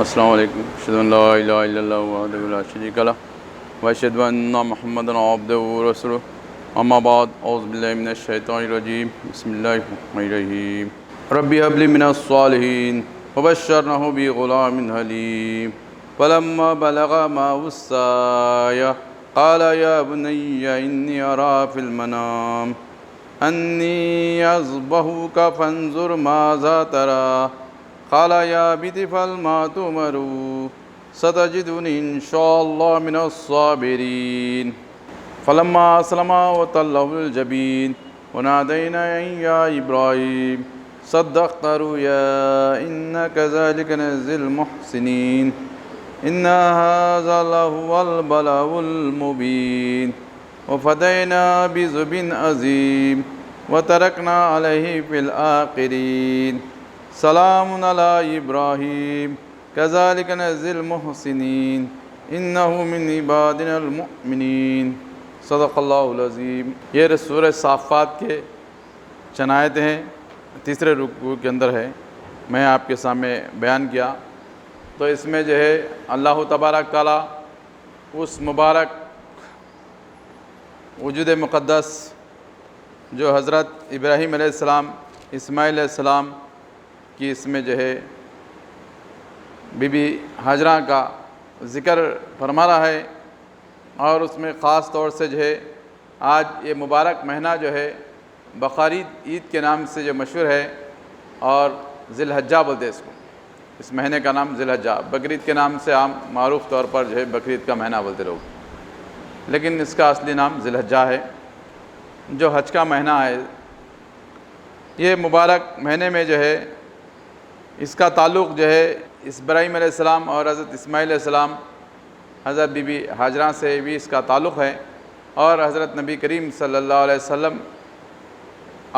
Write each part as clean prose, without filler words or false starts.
السلام علیکم اشہد ان لا الہ الا اللہ وحدہ لا شریک لہ واشہد ان محمدا عبدہ ورسولہ اما بعد اعوذ باللہ من الشیطان الرجیم بسم اللہ الرحمن الرحیم ربی ھب لی من الصالحین وبشرنہ بغلام حلیم فلما بلغ معہ السعی قال یا بنی انی اری فی المنام انی اذبحک فانظر ماذا تری قال یا ابت افعل ما تؤمر ستجدنی ان شاء اللہ من الصابرین فلما اسلما وتلہ للجبین ونادیناہ یا ابراہیم صدقت رؤیا انا کذلک نجزی المحسنین ان ھذا لہو البلاء المبین وفدیناہ بذبح عظیم وترکنا علیہ فی الآخرین سلام علی ابراہیم کذالک نجزی المحسنین انہ من عبادنا المؤمنین صدق اللہ العظیم۔ یہ سورہ صافات کے چند آیتیں ہیں، تیسرے رکوع کے اندر ہے، میں آپ کے سامنے بیان کیا۔ تو اس میں جو ہے اللہ تبارک تعالیٰ اس مبارک وجود مقدس جو حضرت ابراہیم علیہ السلام، اسماعیل علیہ السلام کہ اس میں جو ہے بی بی ہاجرہ کا ذکر فرما رہا ہے، اور اس میں خاص طور سے جو ہے آج یہ مبارک مہینہ جو ہے بقرعید عید کے نام سے جو مشہور ہے، اور ذی الحجہ بولتے ہیں اس کو، اس مہینے کا نام ذی الحجہ، بقرعید کے نام سے عام معروف طور پر جو ہے بقرعید کا مہینہ بولتے لوگ، لیکن اس کا اصلی نام ذی الحجہ ہے، جو حج کا مہینہ ہے۔ یہ مبارک مہینے میں جو ہے اس کا تعلق جو ہے ابراہیم علیہ السلام اور حضرت اسماعیل علیہ السلام، حضرت بی بی ہاجرہ سے بھی اس کا تعلق ہے، اور حضرت نبی کریم صلی اللہ علیہ وسلم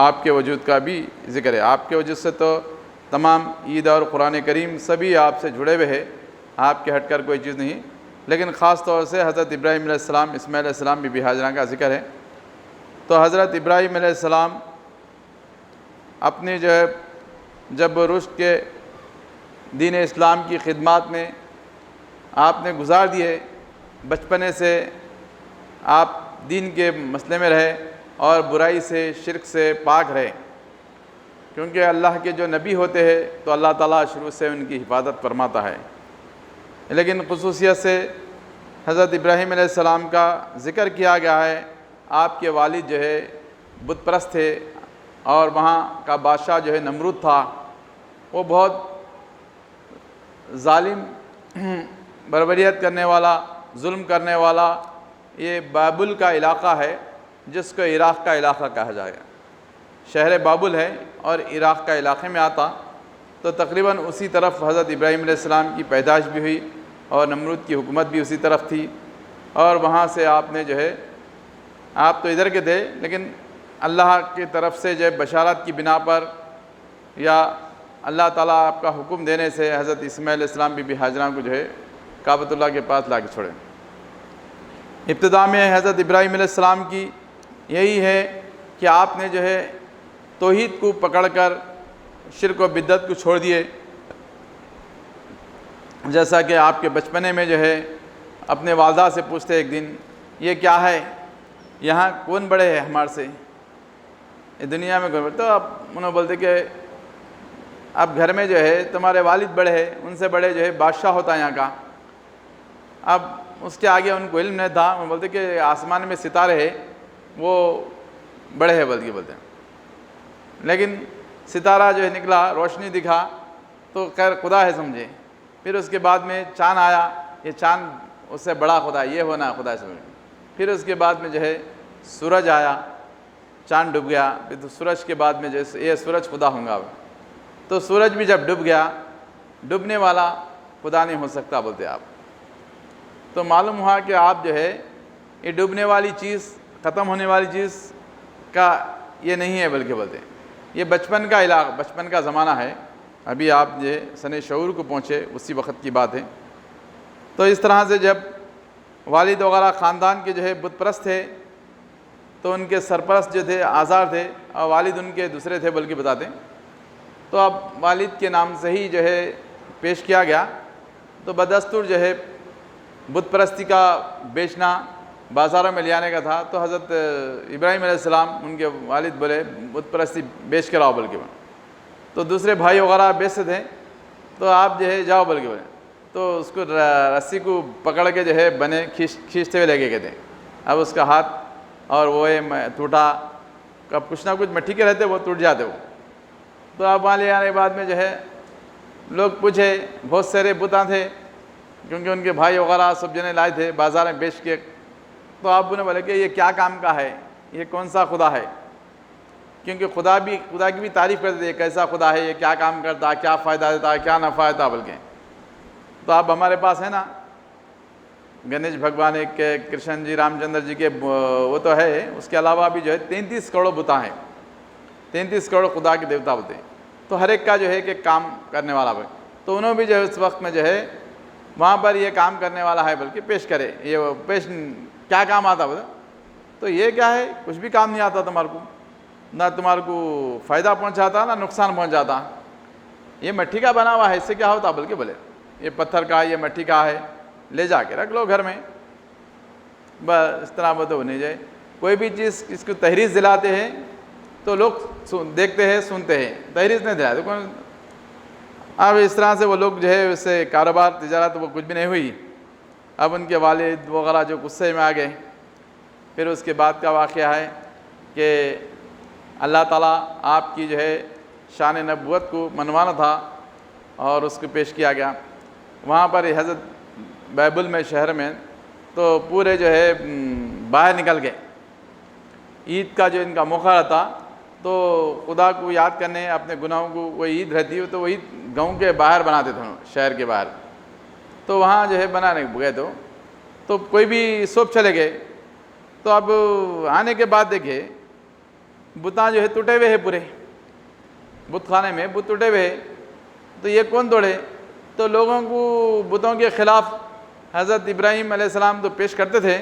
آپ کے وجود کا بھی ذکر ہے۔ آپ کے وجود سے تو تمام عید اور قرآن کریم سبھی آپ سے جڑے ہوئے ہیں، آپ کے ہٹ کر کوئی چیز نہیں، لیکن خاص طور سے حضرت ابراہیم علیہ السلام، اسماعیل علیہ السلام، بی بی ہاجرہ کا ذکر ہے۔ تو حضرت ابراہیم علیہ السلام اپنی جو ہے جب رشد کے دین اسلام کی خدمات میں آپ نے گزار دیے، بچپنے سے آپ دین کے مسئلے میں رہے اور برائی سے، شرک سے پاک رہے، کیونکہ اللہ کے جو نبی ہوتے ہیں تو اللہ تعالیٰ شروع سے ان کی حفاظت فرماتا ہے، لیکن خصوصیت سے حضرت ابراہیم علیہ السلام کا ذکر کیا گیا ہے۔ آپ کے والد جو ہے بت پرست تھے، اور وہاں کا بادشاہ جو ہے نمرود تھا، وہ بہت ظالم، بربریت کرنے والا، ظلم کرنے والا۔ یہ بابل کا علاقہ ہے جس کو عراق کا علاقہ کہا جائے گا، شہر بابل ہے اور عراق کا علاقے میں آتا، تو تقریباً اسی طرف حضرت ابراہیم علیہ السلام کی پیدائش بھی ہوئی، اور نمرود کی حکومت بھی اسی طرف تھی، اور وہاں سے آپ نے جو ہے، آپ تو ادھر کے تھے، لیکن اللہ کی طرف سے جو ہے بشارت کی بنا پر، یا اللہ تعالیٰ آپ کا حکم دینے سے حضرت اسماعیل علیہ السلام بی بی ہاجرہ کو جو ہے کعبۃ اللہ کے پاس لا کے چھوڑے۔ ابتدا میں حضرت ابراہیم علیہ السلام کی یہی ہے کہ آپ نے جو ہے توحید کو پکڑ کر شرک و بدعت کو چھوڑ دیے، جیسا کہ آپ کے بچپنے میں جو ہے اپنے والدہ سے پوچھتے ایک دن، یہ کیا ہے، یہاں کون بڑے ہیں ہمارے سے، اس دنیا میں کون بڑے؟ تو اب انہوں بولتے کہ اب گھر میں جو ہے تمہارے والد بڑے ہیں، ان سے بڑے جو ہے بادشاہ ہوتا ہے یہاں کا۔ اب اس کے آگے ان کو علم نہیں تھا، وہ بولتے کہ آسمان میں ستارے ہیں وہ بڑے ہیں بولتے ہیں، لیکن ستارہ جو ہے نکلا، روشنی دکھا تو خیر خدا ہے سمجھے۔ پھر اس کے بعد میں چاند آیا، یہ چاند اس سے بڑا خدا ہے، یہ ہونا خدا سمجھے۔ پھر اس کے بعد میں جو ہے سورج آیا، چاند ڈوب گیا، پھر تو سورج کے بعد میں جیسے یہ سورج خدا ہوں گا، تو سورج بھی جب ڈوب گیا، ڈوبنے والا خدا نہیں ہو سکتا بولتے آپ۔ تو معلوم ہوا کہ آپ جو ہے یہ ڈوبنے والی چیز، ختم ہونے والی چیز کا یہ نہیں ہے، بلکہ بولتے یہ بچپن کا علاقہ، بچپن کا زمانہ ہے، ابھی آپ جو سن شعور کو پہنچے اسی وقت کی بات ہے۔ تو اس طرح سے جب والد وغیرہ خاندان کے جو ہے بت پرست تھے، تو ان کے سرپرست جو تھے آزار تھے، اور والد ان کے دوسرے تھے بلکہ بتاتے، تو اب والد کے نام سے ہی جو ہے پیش کیا گیا، تو بدستور جو ہے بت پرستی کا بیچنا بازاروں میں لے آنے کا تھا، تو حضرت ابراہیم علیہ السلام ان کے والد بولے بت پرستی بیچ کر آؤ بول کے، تو دوسرے بھائی وغیرہ بیچتے تھے، تو آپ جو ہے جاؤ بول کے بولے، تو اس کو رسی کو پکڑ کے جو ہے بنے کھینچتے ہوئے لے کے گئے تھے۔ اب اس کا ہاتھ اور وہ ٹوٹا، اب کچھ نہ کچھ مٹی کے رہتے وہ ٹوٹ جاتے وہ، تو اب وہاں لے آنے کے بعد میں جو ہے لوگ پوچھے، بہت سارے بتاں تھے کیونکہ ان کے بھائی وغیرہ سب جنے لائے تھے بازار میں بیچ کے، تو آپ نے بولے کہ یہ کیا کام کا ہے، یہ کون سا خدا ہے، کیونکہ خدا کی بھی تعریف کرتے تھے، کیسا خدا ہے، یہ کیا کام کرتا ہے، کیا فائدہ دیتا ہے، کیا نفع دیتا ہے بلکہ۔ تو اب ہمارے پاس ہے نا گنیش بھگوان ایک کرشن جی، رام چندر جی کے وہ تو ہے، اس کے علاوہ بھی جو ہے 33 کروڑ بتاں ہیں، 33 کروڑ خدا کے دیوتا ہوتے ہیں، تو ہر ایک کا جو ہے کہ کام کرنے والا ہے، تو انہوں بھی جو ہے اس وقت میں جو ہے وہاں پر یہ کام کرنے والا ہے بلکہ پیش کرے، یہ پیش کیا کام آتا بتا، تو یہ کیا ہے، کچھ بھی کام نہیں آتا تمہارے کو، نہ تمہارے کو فائدہ پہنچاتا نہ نقصان پہنچ جاتا، یہ مٹی کا بنا ہوا ہے، اس سے کیا ہوتا بلکہ بولے یہ پتھر کا یہ مٹی کا ہے، لے جا کے رکھ لو گھر میں، بس اس طرح وہ تو نہیں جائے۔ کوئی بھی چیز اس کو تحریض دلاتے ہیں تو لوگ دیکھتے ہیں سنتے ہیں، تحریض نہیں دلاتے کون۔ اب اس طرح سے وہ لوگ جو ہے اس سے کاروبار تجارت وہ کچھ بھی نہیں ہوئی، اب ان کے والد وغیرہ جو غصے میں آ گئے۔ پھر اس کے بعد کا واقعہ ہے کہ اللہ تعالیٰ آپ کی جو ہے شان نبوت کو منوانا تھا اور اس کو پیش کیا گیا وہاں پر حضرت بائبل میں شہر میں، تو پورے جو ہے باہر نکل گئے، عید کا جو ان کا موقع رہتا تو خدا کو یاد کرنے اپنے گناہوں کو، وہ عید رہتی ہے تو وہ عید گاؤں کے باہر بناتے تھے شہر کے باہر، تو وہاں جو ہے بنانے گئے تو کوئی بھی سب چلے گئے، تو اب آنے کے بعد دیکھے بتاں جو ہے ٹوٹے ہوئے ہیں، پورے بت خانے میں بت ٹوٹے ہوئے ہیں، تو یہ کون توڑے، تو لوگوں کو بتوں کے خلاف حضرت ابراہیم علیہ السلام تو پیش کرتے تھے،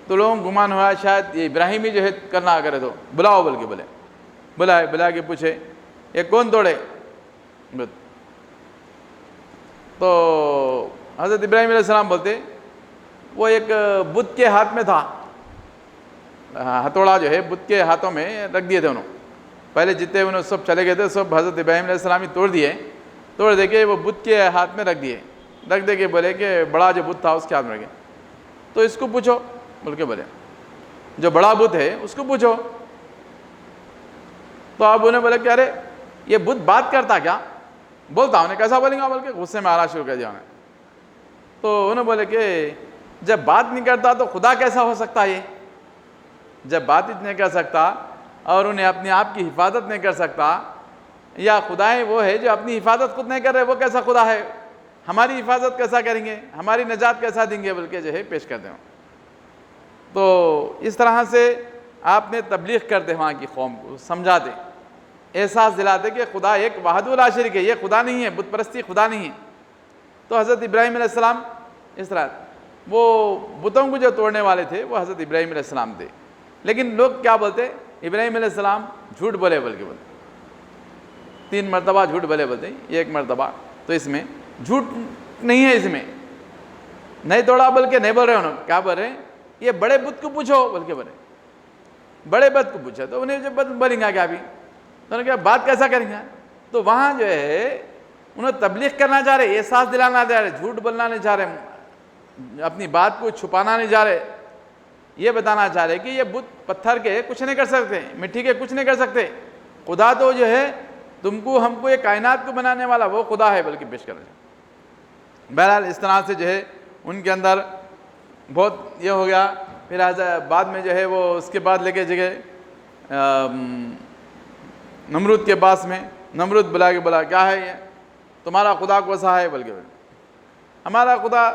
تو لوگوں کو گمان ہوا شاید یہ ابراہیم ہی جو ہے کرنا کرے، تو بلاؤ بول کے بولے، بلا کے پوچھے یہ کون توڑے بت، تو حضرت ابراہیم علیہ السلام بولتے وہ ایک بت کے ہاتھ میں تھا، ہتھوڑا جو ہے بت کے ہاتھوں میں رکھ دیے تھے انہوں، پہلے جتنے انہوں سب چلے گئے تھے سب حضرت ابراہیم علیہ السلام ہی توڑ دے کے وہ بت کے ہاتھ میں رکھ دے کے بولے کہ بڑا جو بت تھا اس کے ہاتھ میں رکھے، تو اس کو پوچھو بول کے بولے جو بڑا بت ہے اس کو پوچھو، تو آپ انہیں بولے کہ ارے یہ بت بات کرتا کیا، بولتا انہیں کیسا بولیں گا بول کے غصے میں آنا شروع کر دیا انہیں، تو انہوں بولے کہ جب بات نہیں کرتا تو خدا کیسا ہو سکتا ہے، جب بات نہیں کر سکتا اور انہیں اپنے آپ کی حفاظت نہیں کر سکتا، یا خدا وہ ہے جو اپنی حفاظت خود نہیں کر رہے، وہ کیسا خدا ہے، ہماری حفاظت کیسا کریں گے، ہماری نجات کیسا دیں گے بلکہ جو ہے پیش کر دیں۔ تو اس طرح سے آپ نے تبلیغ کرتے وہاں کی قوم کو سمجھاتے، احساس دلاتے کہ خدا ایک وحدہ لا شریک ہے، یہ خدا نہیں ہے، بت پرستی خدا نہیں ہے۔ تو حضرت ابراہیم علیہ السلام اس طرح وہ بتوں کو جو توڑنے والے تھے وہ حضرت ابراہیم علیہ السلام تھے، لیکن لوگ کیا بولتے، ابراہیم علیہ السلام جھوٹ بولے بول کے بولتے، 3 مرتبہ جھوٹ بولتے ہیں، ایک مرتبہ، تو اس میں جھوٹ نہیں ہے، اس میں نہیں توڑا بلکہ نہیں بول رہے انہوں، کیا بول رہے ہیں، یہ بڑے بت کو پوچھو بول کے بولے، بڑے بت کو پوچھا، تو انہیں جو بت بولیں گا کیا بھی، تو انہوں نے کہا بات کیسا کریں گا، تو وہاں جو ہے انہوں تبلیغ کرنا چاہ رہے، احساس دلانا چاہ رہے، جھوٹ بولنا نہیں چاہ رہے، اپنی بات کو چھپانا نہیں چاہ رہے، یہ بتانا چاہ رہے کہ یہ بت پتھر کے کچھ نہیں کر سکتے، مٹی کے کچھ نہیں کر سکتے، خدا تو جو ہے تم کو ہم کو یہ کائنات کو بنانے والا وہ خدا ہے بلکہ پیش کر رہے۔ بہرحال اس طرح سے جو ہے ان کے اندر بہت یہ ہو گیا، پھر بعد میں جو ہے وہ اس کے بعد لے کے جگہ نمرود کے پاس میں، نمرود بلا کے بولا کیا ہے یہ تمہارا خدا کیسا ہے بلکہ بولے، ہمارا خدا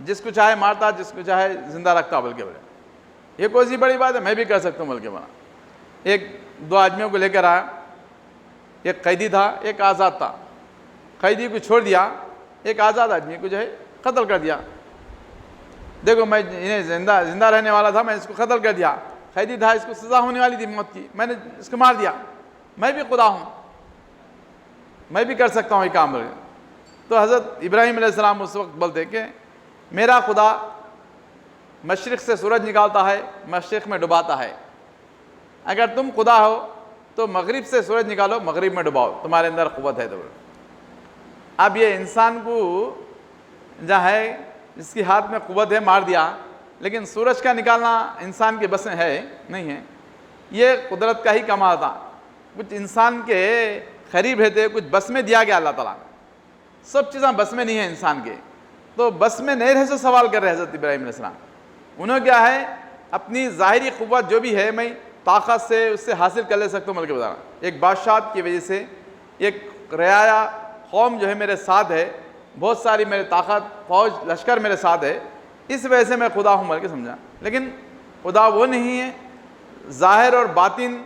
جس کو چاہے مارتا جس کو چاہے زندہ رکھتا بلکہ بولے، یہ کوئی سی بڑی بات ہے، میں بھی کر سکتا ہوں بلکہ بولا۔ ایک 2 آدمیوں کو لے کر آیا، ایک قیدی تھا ایک آزاد تھا، قیدی کو چھوڑ دیا، ایک آزاد آدمی کو جو ہے قتل کر دیا، دیکھو میں انہیں زندہ رہنے والا تھا، میں اس کو قتل کر دیا، قیدی تھا اس کو سزا ہونے والی تھی موت کی، میں نے اس کو مار دیا، میں بھی خدا ہوں، میں بھی کر سکتا ہوں یہ کام بولے۔ تو حضرت ابراہیم علیہ السلام اس وقت بولتے کہ میرا خدا مشرق سے سورج نکالتا ہے، مشرق میں ڈباتا ہے، اگر تم خدا ہو تو مغرب سے سورج نکالو، مغرب میں ڈباؤ، تمہارے اندر قوت ہے تو۔ اب یہ انسان کو جہاں ہے جس کی ہاتھ میں قوت ہے مار دیا، لیکن سورج کا نکالنا انسان کے بس میں ہے نہیں ہے، یہ قدرت کا ہی کمال تھا۔ کچھ انسان کے قریب رہتے، کچھ بس میں دیا گیا اللہ تعالیٰ، سب چیزیں بس میں نہیں ہیں انسان کے، تو بس میں نہیں رہ سے سوال کر رہے حضرت ابراہیم علیہ السلام۔ انہوں کیا ہے اپنی ظاہری قوت جو بھی ہے میں طاقت سے اس سے حاصل کر لے سکتا ہوں، بلکہ بتا رہا ایک بادشاہ کی وجہ سے ایک رعایا قوم جو ہے میرے ساتھ ہے، بہت ساری میرے طاقت فوج لشکر میرے ساتھ ہے، اس وجہ سے میں خدا ہوں بلکہ سمجھا۔ لیکن خدا وہ نہیں ہے، ظاہر اور باطن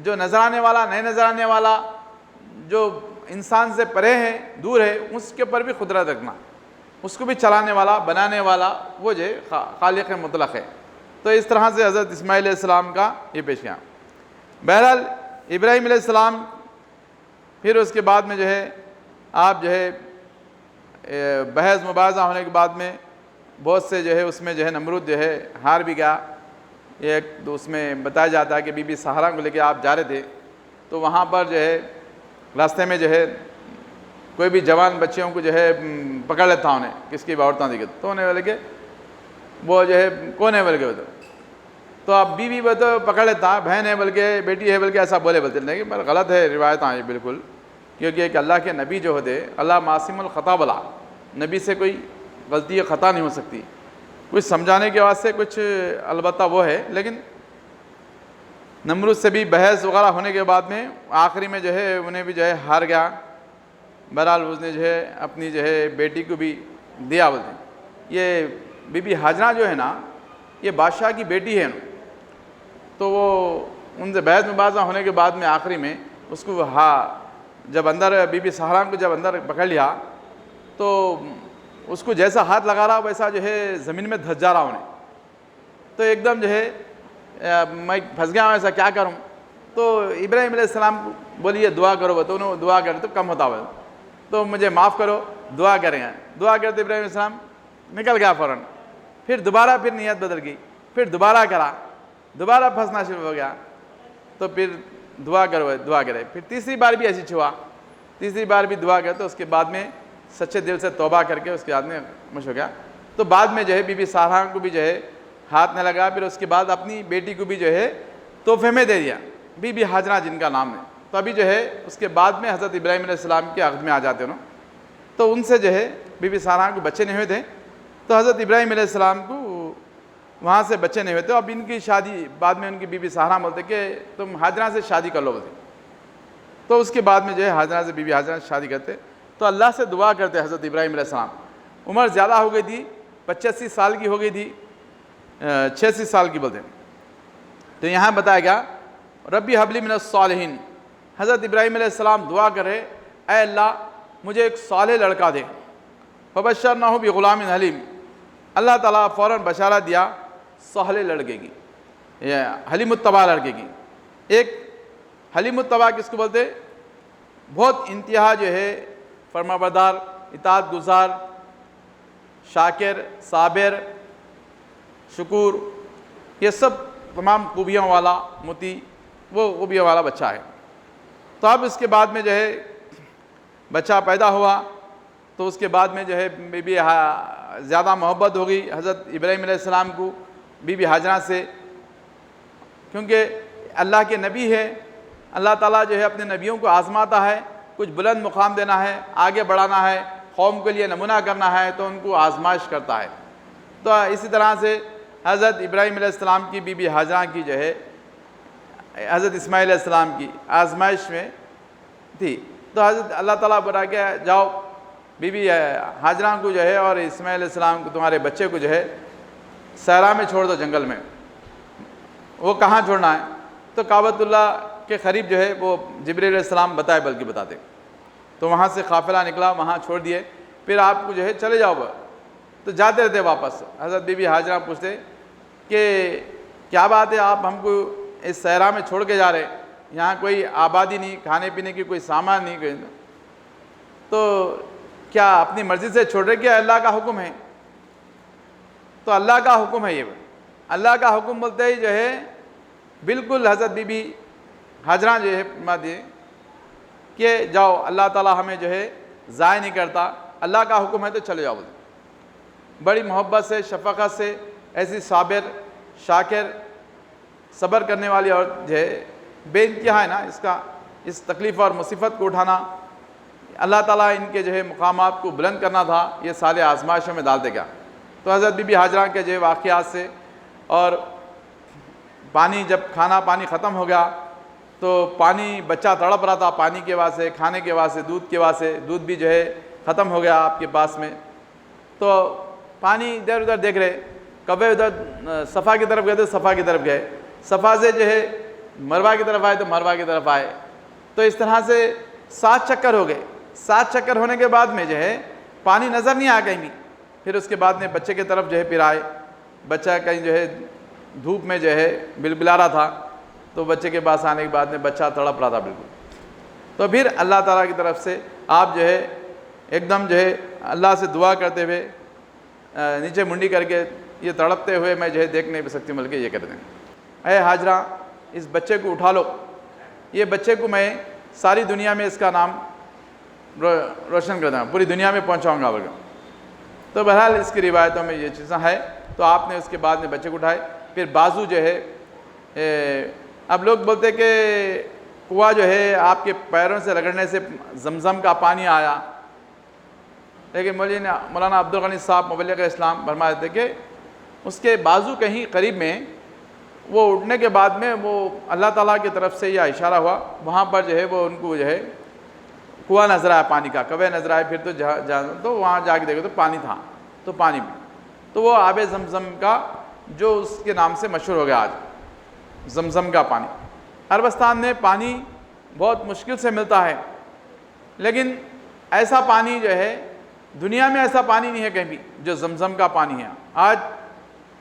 جو نظر آنے والا نہیں نظر آنے والا، جو انسان سے پرے ہے دور ہے، اس کے اوپر بھی قدرت رکھنا، اس کو بھی چلانے والا بنانے والا وہ جو خالق مطلق ہے۔ تو اس طرح سے حضرت اسماعیل علیہ السلام کا یہ پیش کیا۔ بہرحال ابراہیم علیہ السلام پھر اس کے بعد میں جو ہے آپ جو ہے بحث مباحثہ ہونے کے بعد میں بہت سے جو ہے اس میں جو ہے نمرود جو ہے ہار بھی گیا۔ ایک تو اس میں بتایا جاتا ہے کہ بی بی سہارا کو لے کے آپ جا رہے تھے، تو وہاں پر جو ہے راستے میں جو ہے کوئی بھی جوان بچیوں کو جو ہے پکڑ لیتا انہیں، کس کی عورتیں دیکھے تو انہیں بولے کہ وہ جو ہے کون ہے بلکہ تو اب بیوی وہ تو پکڑ لیتا، بہن ہے بلکہ بیٹی ہے بلکہ ایسا بولتے لیکن پر غلط ہے روایت یہ بالکل، کیونکہ ایک اللہ کے نبی جو ہوتے اللہ معصوم الخطا بلا، نبی سے کوئی غلطی یا خطا نہیں ہو سکتی، کچھ سمجھانے کے واسطے کچھ البتہ وہ ہے۔ لیکن نمرود سے بھی بحث وغیرہ ہونے کے بعد میں آخری میں جو ہے انہیں بھی جو ہے ہار گیا۔ بہرحال اس نے جو ہے اپنی جو ہے بیٹی کو بھی دیا بولتے ہیں۔ یہ بی بی ہاجرہ جو ہے نا یہ بادشاہ کی بیٹی ہے، تو وہ ان سے بحث مباحثہ ہونے کے بعد میں آخری میں اس کو جب اندر بی بی سہارا کو جب اندر پکڑ لیا تو اس کو جیسا ہاتھ لگا رہا ویسا جو ہے زمین میں دھس جا رہا انہیں، تو ایک دم جو ہے میں پھنس گیا ہوں، ایسا کیا کروں؟ تو ابراہیم علیہ السلام کو بولیے دعا کرو، تو انہوں دعا کرے تو کم ہوتا ہوا، تو مجھے معاف کرو دعا کریں۔ دعا کرتے ابراہیم علیہ السلام نکل گیا فوراً، پھر دوبارہ پھر نیت بدل گئی، پھر دوبارہ کرا، دوبارہ پھنسنا شروع ہو گیا، تو پھر دعا کرے، پھر تیسری بار بھی ایسی ہوا، تیسری بار بھی دعا کرے، تو اس کے بعد میں سچے دل سے توبہ کر کے اس کے بعد میں مش ہو گیا۔ تو بعد میں جو ہے بی بی سہارا کو بھی جو ہے ہاتھ نہ لگا، پھر اس کے بعد اپنی بیٹی کو بھی جو ہے تحفے میں دے دیا، بی بی ہاجرہ جن کا نام ہے۔ تو ابھی جو ہے اس کے بعد میں حضرت ابراہیم علیہ السلام کے عہد میں آ جاتے ہیں، تو ان سے جو ہے بی بی سہارا کو بچے نہیں ہوئے تھے، تو حضرت ابراہیم علیہ السلام کو وہاں سے بچے نہیں ہوئے تھے۔ اب ان کی شادی بعد میں ان کی بی بی سہارا بولتے کہ تم ہاجرہ سے شادی کر لو بولتے، تو اس کے بعد میں جو ہے ہاجرہ سے بی بی ہاجرہ سے شادی کرتے، تو اللہ سے دعا کرتے حضرت ابراہیم علیہ السلام۔ عمر زیادہ ہو گئی تھی، 85 سال کی ہو گئی تھی، 86 سال کی بولتے ہیں۔ تو یہاں بتایا گیا ربی حبلی من الصالحین، حضرت ابراہیم علیہ السلام دعا کرے اے اللہ مجھے ایک صالح لڑکا دے، فبشرناہ بغلام حلیم، اللہ تعالیٰ فوراً بشارت دیا صالح لڑکے کی، حلیم الطبع لڑکے کی۔ ایک حلیم الطبع کس کو بولتے؟ بہت انتہا جو ہے فرمانبردار، اطاعت گزار، شاکر، صابر، شکور، یہ سب تمام خوبیوں والا متی، وہ خوبیوں والا بچہ ہے۔ تو اب اس کے بعد میں جو ہے بچہ پیدا ہوا، تو اس کے بعد میں جو ہے بی بی زیادہ محبت ہو گئی حضرت ابراہیم علیہ السلام کو بی بی ہاجرہ سے، کیونکہ اللہ کے نبی ہے، اللہ تعالیٰ جو ہے اپنے نبیوں کو آزماتا ہے، کچھ بلند مقام دینا ہے، آگے بڑھانا ہے، قوم کے لیے نمونہ کرنا ہے، تو ان کو آزمائش کرتا ہے۔ تو اسی طرح سے حضرت ابراہیم علیہ السلام کی بی بی ہاجرہ کی جو ہے حضرت اسماعیل علیہ السلام کی آزمائش میں تھی، تو حضرت اللہ تعالیٰ بتا کہ جاؤ بی بی ہاجرہ کو جو ہے اور اسماعیل علیہ السلام کو، تمہارے بچے کو جو ہے صحرا میں چھوڑ دو، جنگل میں۔ وہ کہاں چھوڑنا ہے؟ تو کعبۃ اللہ کے قریب جو ہے وہ جبریل علیہ السلام بلکہ بتاتے، تو وہاں سے قافلہ نکلا، وہاں چھوڑ دیے، پھر آپ کو جو ہے چلے جاؤ، تو جاتے رہتے واپس۔ حضرت بی بی ہاجرہ پوچھتے کہ کیا بات ہے آپ ہم کو اس صحرا میں چھوڑ کے جا رہے، یہاں کوئی آبادی نہیں، کھانے پینے کی کوئی سامان نہیں، تو کیا اپنی مرضی سے چھوڑ رہے کہ اللہ کا حکم ہے؟ تو اللہ کا حکم ہے، یہ اللہ کا حکم بولتے ہی جو ہے بالکل حضرت بی بی ہاجرہ جو ہے فرماتی ہے کہ جاؤ، اللہ تعالیٰ ہمیں جو ہے ضائع نہیں کرتا، اللہ کا حکم ہے تو چلے جاؤ۔ بڑی محبت سے، شفقت سے، ایسی صابر، شاکر، صبر کرنے والی اور جو ہے بے انتہا ہے نا اس تکلیف اور مصیبت کو اٹھانا، اللہ تعالیٰ ان کے جو ہے مقامات کو بلند کرنا تھا، یہ سارے آزمائشوں میں ڈال دے گا۔ تو حضرت بی بی ہاجرہ کے جو ہے واقعات سے، اور پانی جب کھانا پانی ختم ہو گیا تو پانی بچہ تڑپ رہا تھا پانی کے واسطے، کھانے کے واسطے، دودھ کے واسطے، دودھ بھی جو ہے ختم ہو گیا آپ کے پاس میں، تو پانی ادھر ادھر دیکھ رہے، کبے ادھر صفا کی طرف گئے تو صفا کی طرف گئے، صفا سے جو ہے مروہ کی طرف آئے تو مروہ کی طرف آئے، تو اس طرح سے 7 چکر ہو گئے۔ 7 چکر ہونے کے بعد میں جو ہے پانی نظر نہیں آیا کہیں بھی۔ پھر اس کے بعد میں بچے کی طرف جو ہے پھر آئے، بچہ کہیں جو ہے دھوپ میں جو ہے بلبلا رہا تھا، تو بچے کے پاس آنے کے بعد میں بچہ تڑپ رہا تھا بالکل، تو پھر اللہ تعالیٰ کی طرف سے آپ جو ہے ایک دم جو ہے اللہ سے دعا کرتے ہوئے نیچے منڈی کر کے یہ تڑپتے ہوئے میں جو ہے دیکھ نہیں سکتی، بلکہ یہ کر دیں، اے ہاجرہ اس بچے کو اٹھا لو، یہ بچے کو میں ساری دنیا میں اس کا نام روشن کر دوں گا، پوری دنیا میں پہنچاؤں گا بلکہ۔ تو بہرحال اس کی روایتوں میں یہ چیزیں ہے۔ تو آپ نے اس کے بعد میں بچے کو اٹھائے، پھر بازو جو ہے اب لوگ بولتے کہ کنواں جو ہے آپ کے پیروں سے رگڑنے سے زمزم کا پانی آیا، لیکن مولانا عبدالغنی صاحب مبلغ اسلام فرما دیتے کہ اس کے بازو کہیں قریب میں وہ اٹھنے کے بعد میں وہ اللہ تعالیٰ کی طرف سے یہ اشارہ ہوا، وہاں پر جو ہے وہ ان کو جو ہے کنواں نظر آیا، پانی کا کوے نظر آئے، پھر تو وہاں جا کے دیکھو تو پانی تھا، تو پانی بھی تو وہ آب زمزم کا جو اس کے نام سے مشہور ہو گیا آج، زمزم کا پانی۔ عربستان میں پانی بہت مشکل سے ملتا ہے، لیکن ایسا پانی جو ہے دنیا میں ایسا پانی نہیں ہے کہیں بھی جو زمزم کا پانی ہے آج،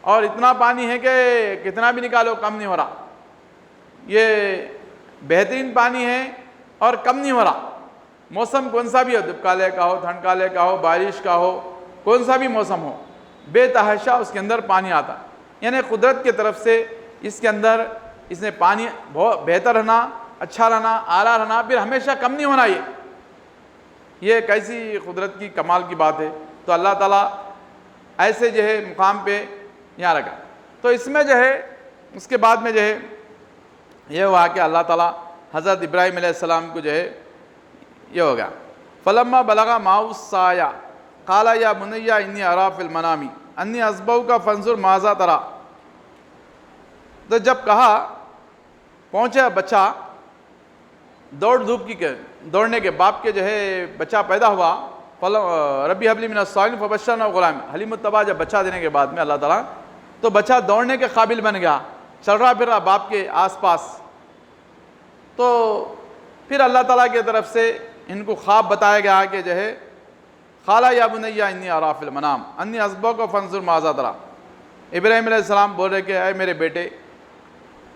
اور اتنا پانی ہے کہ کتنا بھی نکالو کم نہیں ہو رہا، یہ بہترین پانی ہے اور کم نہیں ہو رہا، موسم کون سا بھی ہو، دبکالے کا ہو، ٹھنڈ کالے کا ہو، بارش کا ہو، کون سا بھی موسم ہو، بے تحاشا اس کے اندر پانی آتا، یعنی قدرت کی طرف سے اس کے اندر اس نے پانی بہت بہتر رہنا، اچھا رہنا، اعلیٰ رہنا، پھر ہمیشہ کم نہیں ہونا، یہ کیسی قدرت کی کمال کی بات ہے۔ تو اللہ تعالیٰ ایسے جو ہے مقام پہ یہاں رکھا۔ تو اس میں جو ہے اس کے بعد میں جو ہے یہ ہوا کہ اللہ تعالیٰ حضرت ابراہیم علیہ السلام کو جو ہے یہ ہو گیا، فلما بلغ معه السعی قال یا بنی انی اری فی المنام انی اذبحک فانظر ماذا تری۔ تو جب کہا پہنچا بچہ دوڑ دھوپ کی دوڑنے کے باپ کے جو ہے بچہ پیدا ہوا، ربی حب لی من الصالحین فبشرناہ بغلام حلیم الطبع، جب بچہ دینے کے بعد میں اللہ تعالیٰ تو بچہ دوڑنے کے قابل بن گیا، چل رہا پھر رہا باپ کے آس پاس۔ تو پھر اللہ تعالیٰ کی طرف سے ان کو خواب بتایا گیا کہ جو ہے قال یا بنی انی اری فی المنام انی اذبحک فانظر ماذا تری۔ ابراہیم علیہ السلام بول رہے کہ اے میرے بیٹے،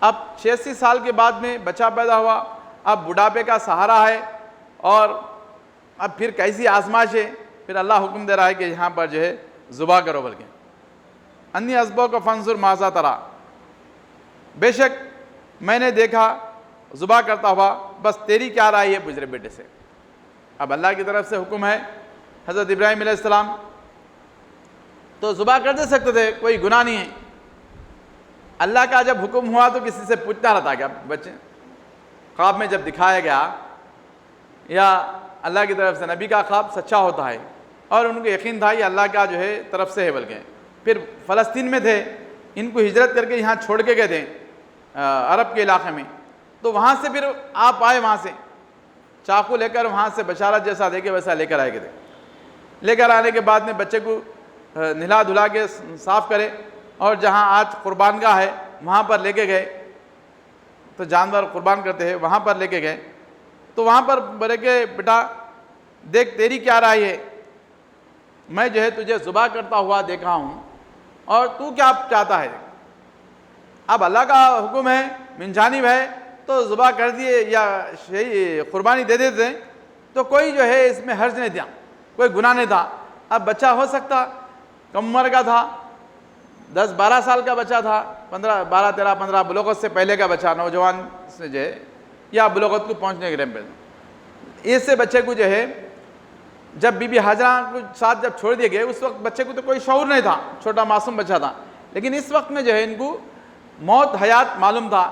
اب 86 سال کے بعد میں بچہ پیدا ہوا، اب بڑھاپے کا سہارا ہے، اور اب پھر کیسی آزمائش ہے، پھر اللہ حکم دے رہا ہے کہ یہاں پر جو ہے ذبح کرو، بلکہ انی اذبحک فانظر ماذا تری، بے شک میں نے دیکھا ذبح کرتا ہوا، بس تیری کیا رائے ہے مجھے بیٹے سے۔ اب اللہ کی طرف سے حکم ہے، حضرت ابراہیم علیہ السلام تو ذبح کر دے سکتے تھے، کوئی گناہ نہیں ہے، اللہ کا جب حکم ہوا تو کسی سے پوچھتا رہتا کیا بچے، خواب میں جب دکھایا گیا، یا اللہ کی طرف سے نبی کا خواب سچا ہوتا ہے، اور ان کو یقین تھا یہ اللہ کا جو ہے طرف سے ہے، بلکہ پھر فلسطین میں تھے، ان کو ہجرت کر کے یہاں چھوڑ کے گئے تھے عرب کے علاقے میں، تو وہاں سے پھر آپ آئے، وہاں سے چاقو لے کر وہاں سے بشارت جیسا دے کے ویسا لے کر آئے گئے تھے، لے کر آنے کے بعد میں بچے کو نہلا دھلا کے صاف کرے، اور جہاں آج قربان گاہ ہے وہاں پر لے کے گئے، تو جانور قربان کرتے ہیں وہاں پر لے کے گئے، تو وہاں پر بولے کہ بیٹا دیکھ تیری کیا رائے ہے، میں جو ہے تجھے ذبح کرتا ہوا دیکھا ہوں، اور تو کیا چاہتا ہے۔ اب اللہ کا حکم ہے، من جانب ہے، تو ذبح کر دیے یا قربانی دے دیتے تو کوئی جو ہے اس میں حرج نہیں دیا، کوئی گناہ نہیں تھا. اب بچہ ہو سکتا کم عمر کا تھا, 10-12 سال کا بچہ تھا, 12-13-15 بلوغت سے پہلے کا بچہ, نوجوان سے جو ہے یا بلوغت کو پہنچنے کے ٹائم پہ, ایسے بچے کو جو ہے جب بی بی حاجرہ کو ساتھ جب چھوڑ دیے گئے, اس وقت بچے کو تو کوئی شعور نہیں تھا, چھوٹا معصوم بچہ تھا, لیکن اس وقت میں جو ہے ان کو موت حیات معلوم تھا,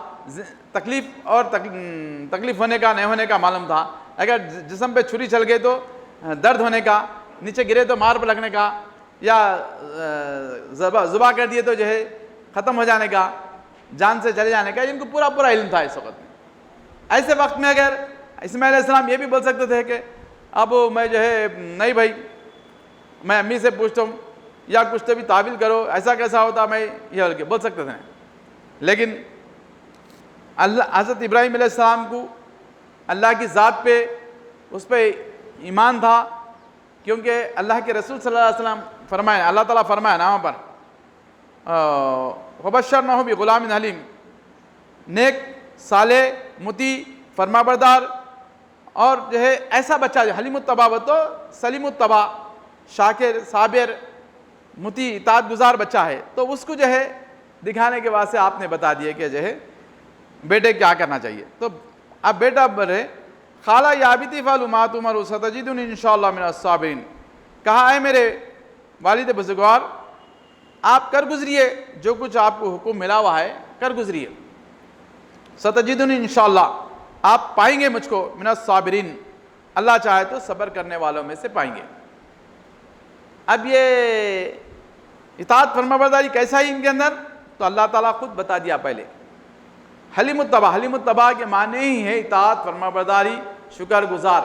تکلیف اور تکلیف ہونے کا نہیں ہونے کا معلوم تھا. اگر جسم پہ چھری چل گئے تو درد ہونے کا, نیچے گرے تو مار پہ لگنے کا, یا ذبح کر دیے تو جو ہے ختم ہو جانے کا, جان سے چلے جانے کا, ان کو پورا پورا علم تھا اس وقت میں. ایسے وقت میں اگر اسماعیل علیہ السلام یہ بھی بول سکتے تھے کہ اب میں جو ہے نہیں بھائی, میں امی سے پوچھتا ہوں, یا کچھ تو بھی تعویل کرو, ایسا کیسا ہوتا, میں یہ بول سکتے تھے. لیکن حضرت ابراہیم علیہ السلام کو اللہ کی ذات پہ, اس پہ ایمان تھا, کیونکہ اللہ کے رسول صلی اللہ علیہ وسلم فرمائے, اللہ تعالیٰ فرمایا نا وہاں پر, وَبَشَّرْنَاهُ بِغُلَامٍ حَلِيمٍ, نیک صالح مطیع فرما بردار اور جو ہے ایسا بچہ جو حلیم الطبع ہو تو سلیم الطبع, شاکر صابر مطیع اطاعت گزار بچہ ہے. تو اس کو جو ہے دکھانے کے واسطے آپ نے بتا دیا کہ جو ہے بیٹے کیا کرنا چاہیے. تو اب بیٹا بڑھے, خالہ یا ابتی فعلوا ما تؤمر ستجدنی انشاءاللہ من الصابرین, کہا اے میرے والد بزرگوار آپ کر گزریے جو کچھ آپ کو حکم ملا ہوا ہے, کر گزریے. ستجدنی انشاءاللہ, آپ پائیں گے مجھ کو من الصابرین, اللہ چاہے تو صبر کرنے والوں میں سے پائیں گے. اب یہ اطاعت فرما برداری کیسا ہے ان کے اندر, تو اللہ تعالیٰ خود بتا دیا پہلے. حلیم الطبع, حلیم الطبع کے معنی ہی ہے اطاعت فرما برداری شکر گزار.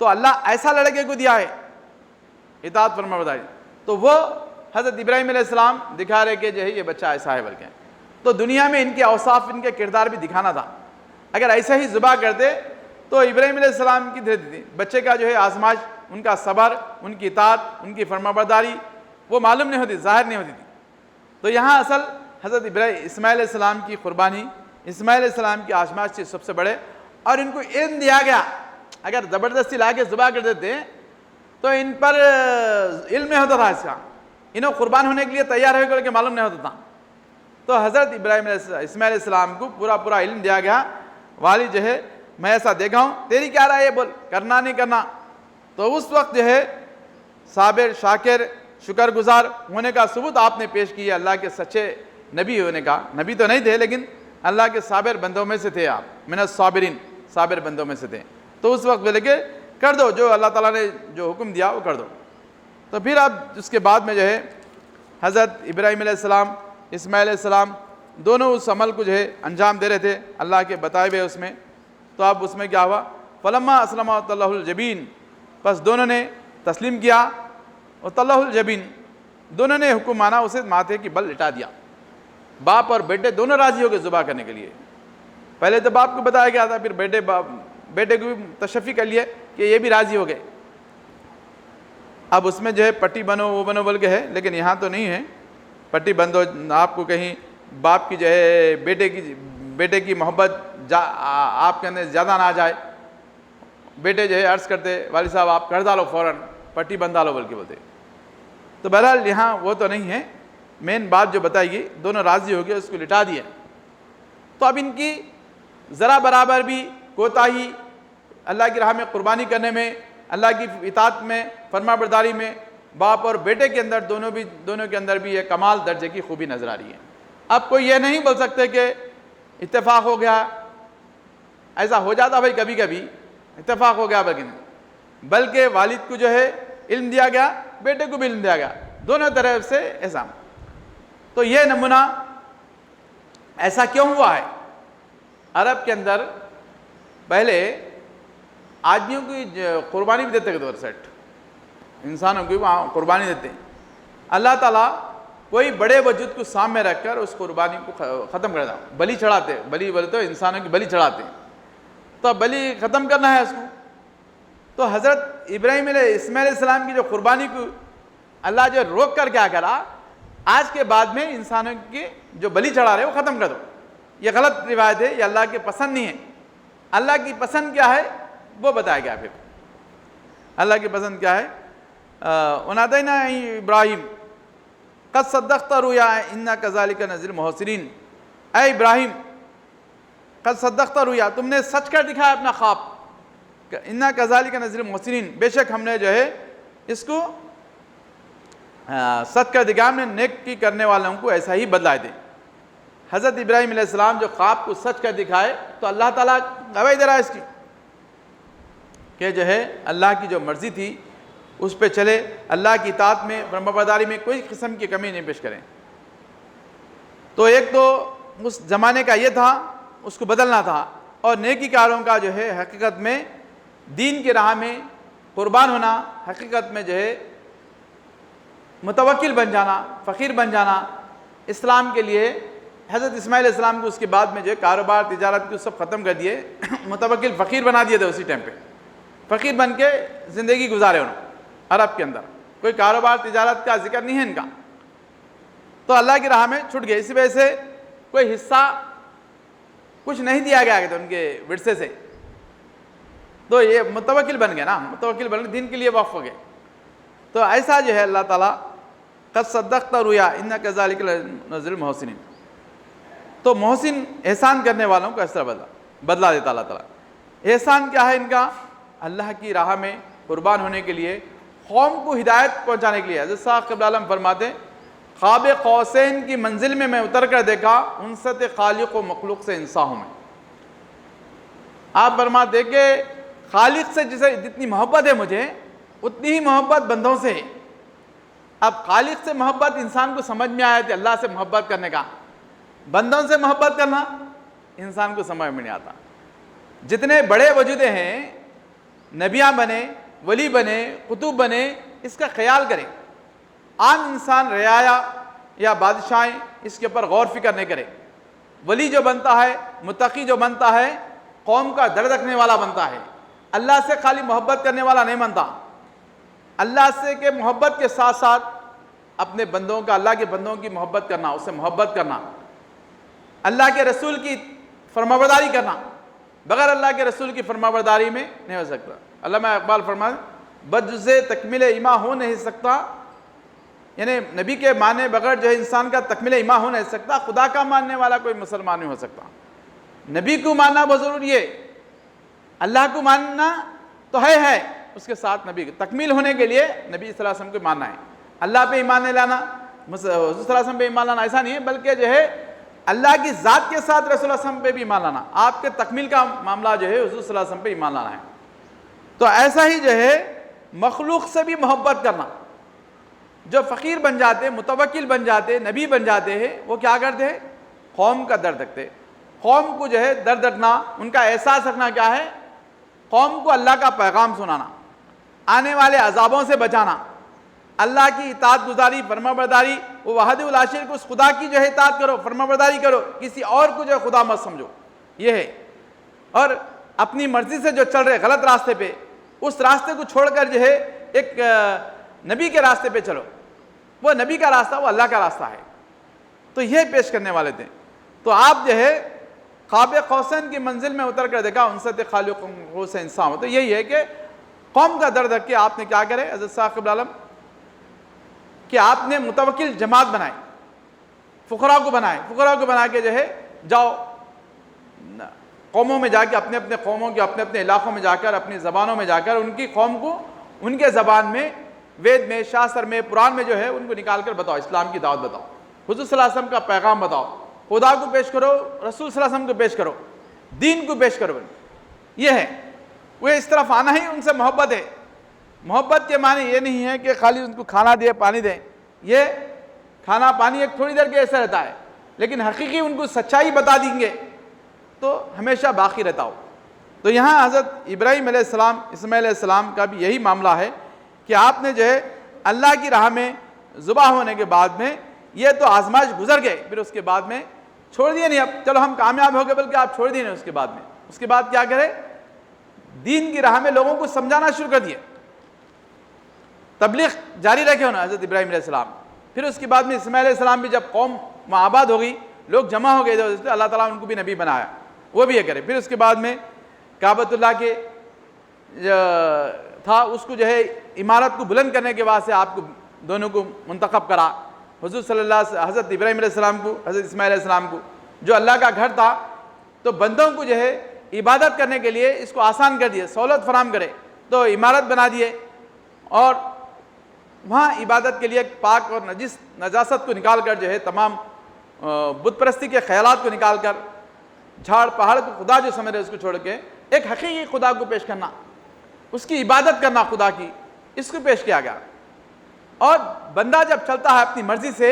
تو اللہ ایسا لڑکے کو دیا ہے اطاعت فرما برداری, تو وہ حضرت ابراہیم علیہ السلام دکھا رہے کہ جو ہے یہ بچہ ایسا ہے بلکہ. تو دنیا میں ان کے اوصاف, ان کے کردار بھی دکھانا تھا. اگر ایسا ہی ذبح کرتے تو ابراہیم علیہ السلام کی تھی بچے کا جو ہے آزمائش, ان کا صبر, ان کی اطاعت, ان کی فرما برداری وہ معلوم نہیں ہوتی, ظاہر نہیں ہوتی تھی. تو یہاں اصل حضرت اسماعیل علیہ السلام کی قربانی, اسماعیل علیہ السلام کی آزمائش سے سب سے بڑے, اور ان کو علم دیا گیا. اگر زبردستی لا کے ذبح کر دیتے تو ان پر علم نہیں ہوتا تھا اس کا, انہوں قربان ہونے کے لیے تیار ہو کر کے معلوم نہیں ہوتا تھا. تو حضرت اسماعیل علیہ السلام کو پورا پورا علم دیا گیا, والد جو ہے میں ایسا دیکھا ہوں, تیری کیا رائے ہے بول, کرنا نہیں کرنا. تو اس وقت جو ہے صابر شاکر شکر گزار ہونے کا ثبوت آپ نے پیش کیا, اللہ کے سچے نبی ہونے کا. نبی تو نہیں تھے لیکن اللہ کے صابر بندوں میں سے تھے آپ, من الصابرین, صابر بندوں میں سے تھے. تو اس وقت بولے کہ کر دو, جو اللہ تعالیٰ نے جو حکم دیا وہ کر دو. تو پھر اب اس کے بعد میں جو ہے حضرت ابراہیم علیہ السلام, اسماعیل علیہ السلام دونوں اس عمل کو جو ہے انجام دے رہے تھے اللہ کے بتائے ہوئے اس میں. تو اب اس میں کیا ہوا, فلما اسلم طلہ الجبین, بس دونوں نے تسلیم کیا, اور طلہ الجبین دونوں نے حکم مانا, اسے ماتھے کی بل لٹا دیا. باپ اور بیٹے دونوں راضی ہو گئے ذبح کرنے کے لیے. پہلے تو باپ کو بتایا گیا تھا, پھر بیٹے کو بھی تشفی کر لیے کہ یہ بھی راضی ہو گئے. اب اس میں جو ہے پٹی بنو وہ بنو بول کے ہے, لیکن یہاں تو نہیں ہے پٹی بندو. آپ کو کہیں باپ کی جو ہے بیٹے کی محبت آپ کے اندر زیادہ نہ آ جائے, بیٹے جو ہے عرض کرتے والد صاحب آپ کر ڈالو فوراً, پٹی بند ڈالو بول کے بولتے. تو بہرحال یہاں وہ تو نہیں ہے, مین بات جو بتائی گئی دونوں راضی ہو گئے, اس کو لٹا دیے. تو اب ان کی ذرا برابر بھی کوتاہی اللہ کی راہ میں قربانی کرنے میں, اللہ کی اطاعت میں, فرما برداری میں, باپ اور بیٹے کے اندر دونوں کے اندر بھی یہ کمال درجے کی خوبی نظر آ رہی ہے. اب کوئی یہ نہیں بول سکتے کہ اتفاق ہو گیا, ایسا ہو جاتا بھائی کبھی کبھی اتفاق ہو گیا, بلکہ والد کو جو ہے علم دیا گیا, بیٹے کو بھی علم دیا گیا, دونوں طرف سے ایسا. تو یہ نمونہ ایسا کیوں ہوا ہے؟ عرب کے اندر پہلے آدمیوں کی قربانی بھی دیتے تھے, سیٹ انسانوں کی وہاں قربانی دیتے ہیں. اللہ تعالیٰ کوئی بڑے وجود کو سامنے رکھ کر اس قربانی کو ختم کر دیتا, بلی چڑھاتے, بلی بولے تو انسانوں کی بلی چڑھاتے, تو بلی ختم کرنا ہے اس کو. تو حضرت اسماعیل علیہ السلام کی جو قربانی کو اللہ جو روک کر کیا کرا, آج کے بعد میں انسانوں کی جو بلی چڑھا رہے وہ ختم کر دو. یہ غلط روایت ہے, یہ اللہ کی پسند نہیں ہے. اللہ کی پسند کیا ہے وہ بتایا گیا. پھر اللہ کی پسند کیا ہے؟ ونادینا ابراہیم قد صدقت رؤیا انا کذالک نجزی المحسنین، اے ابراہیم قد صدقت رؤیا، تم نے سچ کر دکھایا اپنا خواب، انا کذالک نجزی المحسنین، بے شک ہم نے جو ہے اس کو سچ کر دکھایا، ہم نے نیکی کرنے والوں کو ایسا ہی بدلا دے۔ حضرت ابراہیم علیہ السلام جو خواب کو سچ کر دکھائے تو اللہ تعالیٰ گواہی دے رہا ہے اس کی کہ جو ہے اللہ کی جو مرضی تھی اس پہ چلے، اللہ کی اطاعت میں فرمانبرداری میں کوئی قسم کی کمی نہیں پیش کریں۔ تو ایک تو اس زمانے کا یہ تھا، اس کو بدلنا تھا، اور نیکی کاروں کا جو ہے حقیقت میں دین کی راہ میں قربان ہونا، حقیقت میں جو ہے متوکل بن جانا، فقیر بن جانا اسلام کے لیے۔ حضرت اسماعیل علیہ السلام کو اس کے بعد میں جو ہے کاروبار تجارت کو سب ختم کر دیے، متوکل فقیر بنا دیے تھے، اسی ٹائم پہ فقیر بن کے زندگی گزارے انہوں عرب کے اندر، کوئی کاروبار تجارت کا ذکر نہیں ہے ان کا، تو اللہ کی راہ میں چھٹ گئے، اسی وجہ سے کوئی حصہ کچھ نہیں دیا گیا تھا ان کے ورثے سے، تو یہ متوکل بن گئے نا، متوکل بن گئے، دین کے لیے وقف ہو گئے۔ تو ایسا جو ہے اللہ تعالیٰ قد صدقت رؤیا انا کذالک نجزی المحسنین، تو محسن احسان کرنے والوں کو اس طرح بدلا دیتا اللہ تعالیٰ۔ احسان کیا ہے ان کا؟ اللہ کی راہ میں قربان ہونے کے لیے، قوم کو ہدایت پہنچانے کے لیے۔ حضرت صاحب قبلہ عالم فرماتے ہیں خواب قوسین کی منزل میں اتر کر دیکھا، انست خالق و مخلوق سے انسا ہوں میں۔ آپ فرماتے ہیں کہ خالق سے جسے جتنی محبت ہے مجھے، اتنی ہی محبت بندوں سے ہے۔ اب خالق سے محبت انسان کو سمجھ میں آیا تھا، اللہ سے محبت کرنے کا، بندوں سے محبت کرنا انسان کو سمجھ میں نہیں آتا۔ جتنے بڑے وجودیں ہیں، نبیاں بنے، ولی بنے، قطب بنے، اس کا خیال کریں۔ عام انسان رعایا یا بادشاہیں اس کے اوپر غور فکر نہیں کرے۔ ولی جو بنتا ہے، متقی جو بنتا ہے، قوم کا درد رکھنے والا بنتا ہے، اللہ سے خالی محبت کرنے والا نہیں بنتا۔ اللہ سے کہ محبت کے ساتھ ساتھ اپنے بندوں کا، اللہ کے بندوں کی محبت کرنا، اس سے محبت کرنا، اللہ کے رسول کی فرمانبرداری کرنا، بغیر اللہ کے رسول کی فرمانبرداری میں نہیں ہو سکتا۔ علامہ اقبال فرماتے بجز تکمیل ایمان ہو نہیں سکتا، یعنی نبی کے ماننے بغیر جو ہے انسان کا تکمیل ایمان ہو نہیں سکتا، خدا کا ماننے والا کوئی مسلمان نہیں ہو سکتا۔ نبی کو ماننا بہت ضروری ہے، اللہ کو ماننا تو ہے، اس کے ساتھ نبی کو تکمیل ہونے کے لیے نبی صلی اللہ علیہ وسلم کو ماننا ہے۔ اللہ پہ ایمان نہیں لانا، حضور صلی اللہ علیہ وسلم پہ ایمان لانا ایسا نہیں ہے، بلکہ جو ہے اللہ کی ذات کے ساتھ رسول اللہ علیہ وسلم پہ بھی ایمان لانا، آپ کے تکمیل کا معاملہ جو ہے حضور صلی اللہ علیہ وسلم پہ ایمان لانا ہے۔ تو ایسا ہی جو ہے مخلوق سے بھی محبت کرنا۔ جو فقیر بن جاتے، متوکل بن جاتے، نبی بن جاتے ہیں، وہ کیا کرتے ہیں؟ قوم کا درد رکھتے، قوم کو جو ہے درد رکھنا، ان کا احساس رکھنا کیا ہے؟ قوم کو اللہ کا پیغام سنانا، آنے والے عذابوں سے بچانا، اللہ کی اطاعت گزاری، فرمانبرداری، وہ وحدہ لا شریک کو، اس خدا کی جو ہے اطاعت کرو، فرمانبرداری کرو، کسی اور کو جو ہے خدا مت سمجھو، یہ ہے۔ اور اپنی مرضی سے جو چل رہے غلط راستے پہ، اس راستے کو چھوڑ کر جو ہے ایک نبی کے راستے پہ چلو، وہ نبی کا راستہ، وہ اللہ کا راستہ ہے۔ تو یہ پیش کرنے والے تھے۔ تو آپ جو ہے خواب قوسین کی منزل میں اتر کر دیکھا، انست خالق سے انسان۔ تو یہی ہے کہ قوم کا درد رکھ کے آپ نے کیا کرے حضرت صاحب قبلہ عالم کہ آپ نے متوکل جماعت بنائے، فقراء کو بنا کے جو ہے جاؤ قوموں میں جا کے، اپنے اپنے قوموں کے اپنے اپنے علاقوں میں جا کر، اپنی زبانوں میں جا کر ان کی قوم کو ان کے زبان میں، وید میں، شاستر میں، قرآن میں جو ہے ان کو نکال کر بتاؤ، اسلام کی دعوت بتاؤ، حضور صلی اللہ علیہ وسلم کا پیغام بتاؤ، خدا کو پیش کرو، رسول صلی اللہ علیہ وسلم کو پیش کرو، دین کو پیش کرو۔ یہ ہے، وہ اس طرف آنا ہی ان سے محبت ہے۔ محبت کے معنی یہ نہیں ہے کہ خالی ان کو کھانا دے، پانی دیں، یہ کھانا پانی ایک تھوڑی دیر کے ایسا رہتا ہے، لیکن حقیقی ان کو سچائی بتا دیں گے تو ہمیشہ باقی رہتا ہو۔ تو یہاں حضرت ابراہیم علیہ السلام، اسماعیل علیہ السلام کا بھی یہی معاملہ ہے کہ آپ نے جو ہے اللہ کی راہ میں ذبح ہونے کے بعد میں یہ تو آزمائش گزر گئے، پھر اس کے بعد میں چھوڑ دیے نہیں، اب چلو ہم کامیاب ہو گئے، بلکہ آپ چھوڑ دیے نہیں اس کے بعد میں۔ اس کے بعد کیا کرے؟ دین کی راہ میں لوگوں کو سمجھانا شروع کر دیا، تبلیغ جاری رکھے ہونا حضرت ابراہیم علیہ السلام۔ پھر اس کے بعد میں اسماعیل علیہ السلام بھی جب قوم وہاں آباد ہو گئی، لوگ جمع ہو گئے تھے، اللہ تعالیٰ ان کو بھی نبی بنایا، وہ بھی یہ کرے۔ پھر اس کے بعد میں کعبۃ اللہ کے تھا اس کو جو ہے عمارت کو بلند کرنے کے واسطے آپ کو دونوں کو منتخب کرا، حضور صلی اللہ علیہ وسلم، حضرت ابراہیم علیہ السلام کو، حضرت اسماعیل علیہ السلام کو، جو اللہ کا گھر تھا تو بندوں کو جو ہے عبادت کرنے کے لیے اس کو آسان کر دیے، سہولت فراہم کرے، تو عمارت بنا دیے اور وہاں عبادت کے لیے پاک اور نجاست کو نکال کر جو ہے تمام بت پرستی کے خیالات کو نکال کر جھاڑ پہاڑ کو خدا جو سمجھ رہے اس کو چھوڑ کے ایک حقیقی خدا کو پیش کرنا، اس کی عبادت کرنا خدا کی، اس کو پیش کیا گیا۔ اور بندہ جب چلتا ہے اپنی مرضی سے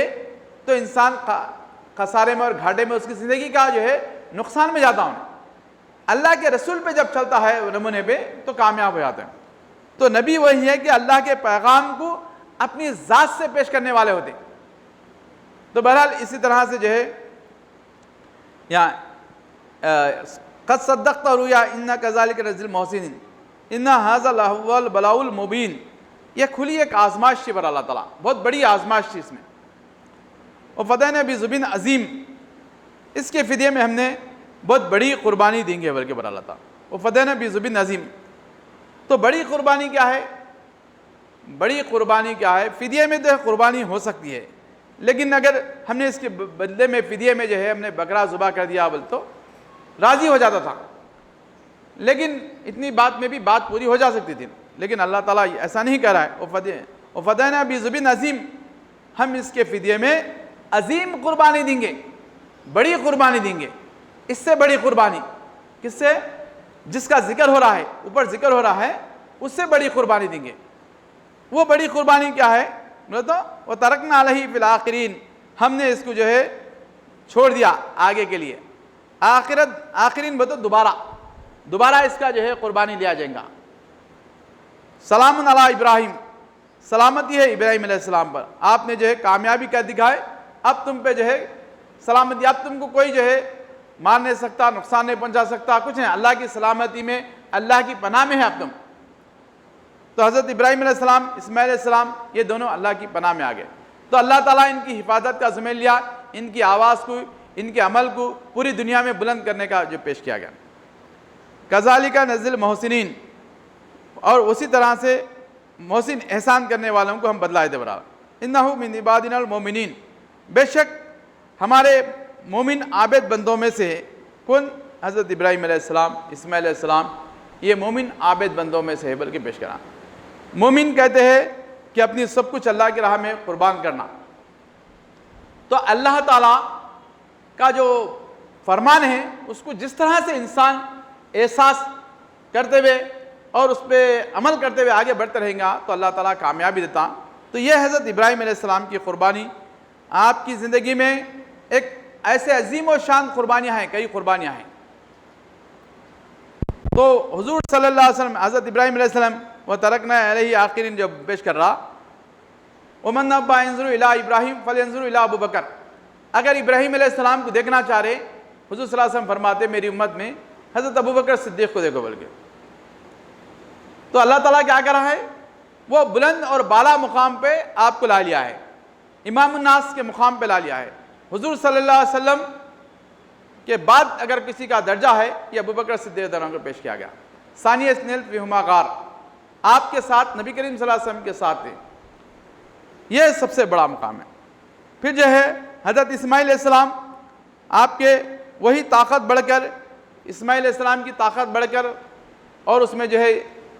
تو انسان خسارے میں اور گھاٹے میں اس کی زندگی کا جو ہے نقصان میں جاتا ہوں۔ اللہ کے رسول پہ جب چلتا ہے نمونے پہ تو کامیاب ہو جاتے ہیں۔ تو نبی وہی ہے کہ اللہ کے پیغام کو اپنی ذات سے پیش کرنے والے ہوتے ہیں۔ تو بہرحال اسی طرح سے جو ہے یہاں قد صدقت رؤیا انا کذالک نجزی المحسنین ان ھذا لہو البلاء المبین، یہ کھلی ایک آزمائش تھی پر اللہ تعالیٰ، بہت بڑی آزمائش تھی اس میں۔ وفدینا بذبح عظیم، اس کے فدیے میں ہم نے بہت بڑی قربانی دیں گے بلکہ پر اللہ تعالیٰ، وفدینا بذبح عظیم۔ تو بڑی قربانی کیا ہے؟ بڑی قربانی کیا ہے؟ فدیے میں تو قربانی ہو سکتی ہے، لیکن اگر ہم نے اس کے بدلے میں فدیے میں جو ہے ہم نے بکرا ذبح کر دیا بول تو راضی ہو جاتا تھا، لیکن اتنی بات میں بھی بات پوری ہو جا سکتی تھی، لیکن اللہ تعالیٰ ایسا نہیں کہہ رہا ہے۔ وفدینا بذبح عظیم، ہم اس کے فدیے میں عظیم قربانی دیں گے، بڑی قربانی دیں گے۔ اس سے بڑی قربانی کس سے؟ جس کا ذکر ہو رہا ہے، اوپر ذکر ہو رہا ہے، اس سے بڑی قربانی دیں گے۔ وہ بڑی قربانی کیا ہے؟ بولے تو وَتَرَكْنَا عَلَيْهِ فِي الْآخِرِينَ، ہم نے اس کو جو ہے چھوڑ دیا آگے کے لیے، آخرین بولے تو دوبارہ اس کا جو ہے قربانی لیا جائے گا۔ سلام علی ابراہیم، سلامتی ہے ابراہیم علیہ السلام پر، آپ نے جو ہے کامیابی کر دکھائے، اب تم پہ جو ہے سلامتی، اب تم کو کوئی جو ہے مار نہیں سکتا، نقصان نہیں پہنچا سکتا، کچھ نہیں، اللہ کی سلامتی میں، اللہ کی پناہ میں ہے اب تم۔ تو حضرت ابراہیم علیہ السلام، اسماعیل علیہ السلام، یہ دونوں اللہ کی پناہ میں آ گئے۔ تو اللہ تعالیٰ ان کی حفاظت کا ذمہ لیا، ان کی آواز کو، ان کے عمل کو پوری دنیا میں بلند کرنے کا جو پیش کیا گیا۔ کذالک نجزی المحسنین، اور اسی طرح سے محسن احسان کرنے والوں کو ہم بدلہ دے برابر۔ انہ من عبادنا المؤمنین، بے شک ہمارے مومن عابد بندوں میں سے کون؟ حضرت ابراہیم علیہ السلام، اسماعیل علیہ السلام، یہ مومن عابد بندوں میں سے ہے، بلکہ پیش کرنا۔ مومن کہتے ہیں کہ اپنی سب کچھ اللہ کی راہ میں قربان کرنا۔ تو اللہ تعالیٰ کا جو فرمان ہے اس کو جس طرح سے انسان احساس کرتے ہوئے اور اس پہ عمل کرتے ہوئے آگے بڑھتے رہیں گا تو اللہ تعالیٰ کامیابی دیتا۔ تو یہ حضرت ابراہیم علیہ السلام کی قربانی آپ کی زندگی میں ایک ایسے عظیم و شان قربانیاں ہیں، کئی قربانیاں ہیں۔ تو حضور صلی اللہ علیہ وسلم، حضرت ابراہیم علیہ السلام وَتَرَكْنَا عَلَيْهِ آخرین جو پیش کر رہا، وَمَنْ نَبَّا يَنْظُرُ إِلَىٰ إِبْرَاهِيمَ فَلْيَنْظُرْ إِلَىٰ أَبُو بَكْرٍ، اگر ابراہیم علیہ السلام کو دیکھنا چاہ رہے، حضور صلی اللہ علیہ وسلم فرماتے میری امت میں حضرت ابو بکر صدیق کو دیکھو بلکہ۔ تو اللہ تعالیٰ کیا کر رہا ہے؟ وہ بلند اور بالا مقام پہ آپ کو لا لیا ہے، امام الناس کے مقام پہ لا لیا ہے۔ حضور صلی اللہ علیہ وسلم کے بعد اگر کسی کا درجہ ہے یہ ابو بکر صدیق کو پیش کیا گیا۔ ثانی اثنین فیہما غار، آپ کے ساتھ نبی کریم صلی اللہ علیہ وسلم کے ساتھ تھے، یہ سب سے بڑا مقام ہے۔ پھر جو ہے حضرت اسماعیل علیہ السلام، آپ کے وہی طاقت بڑھ کر، اسماعیل علیہ السلام کی طاقت بڑھ کر، اور اس میں جو ہے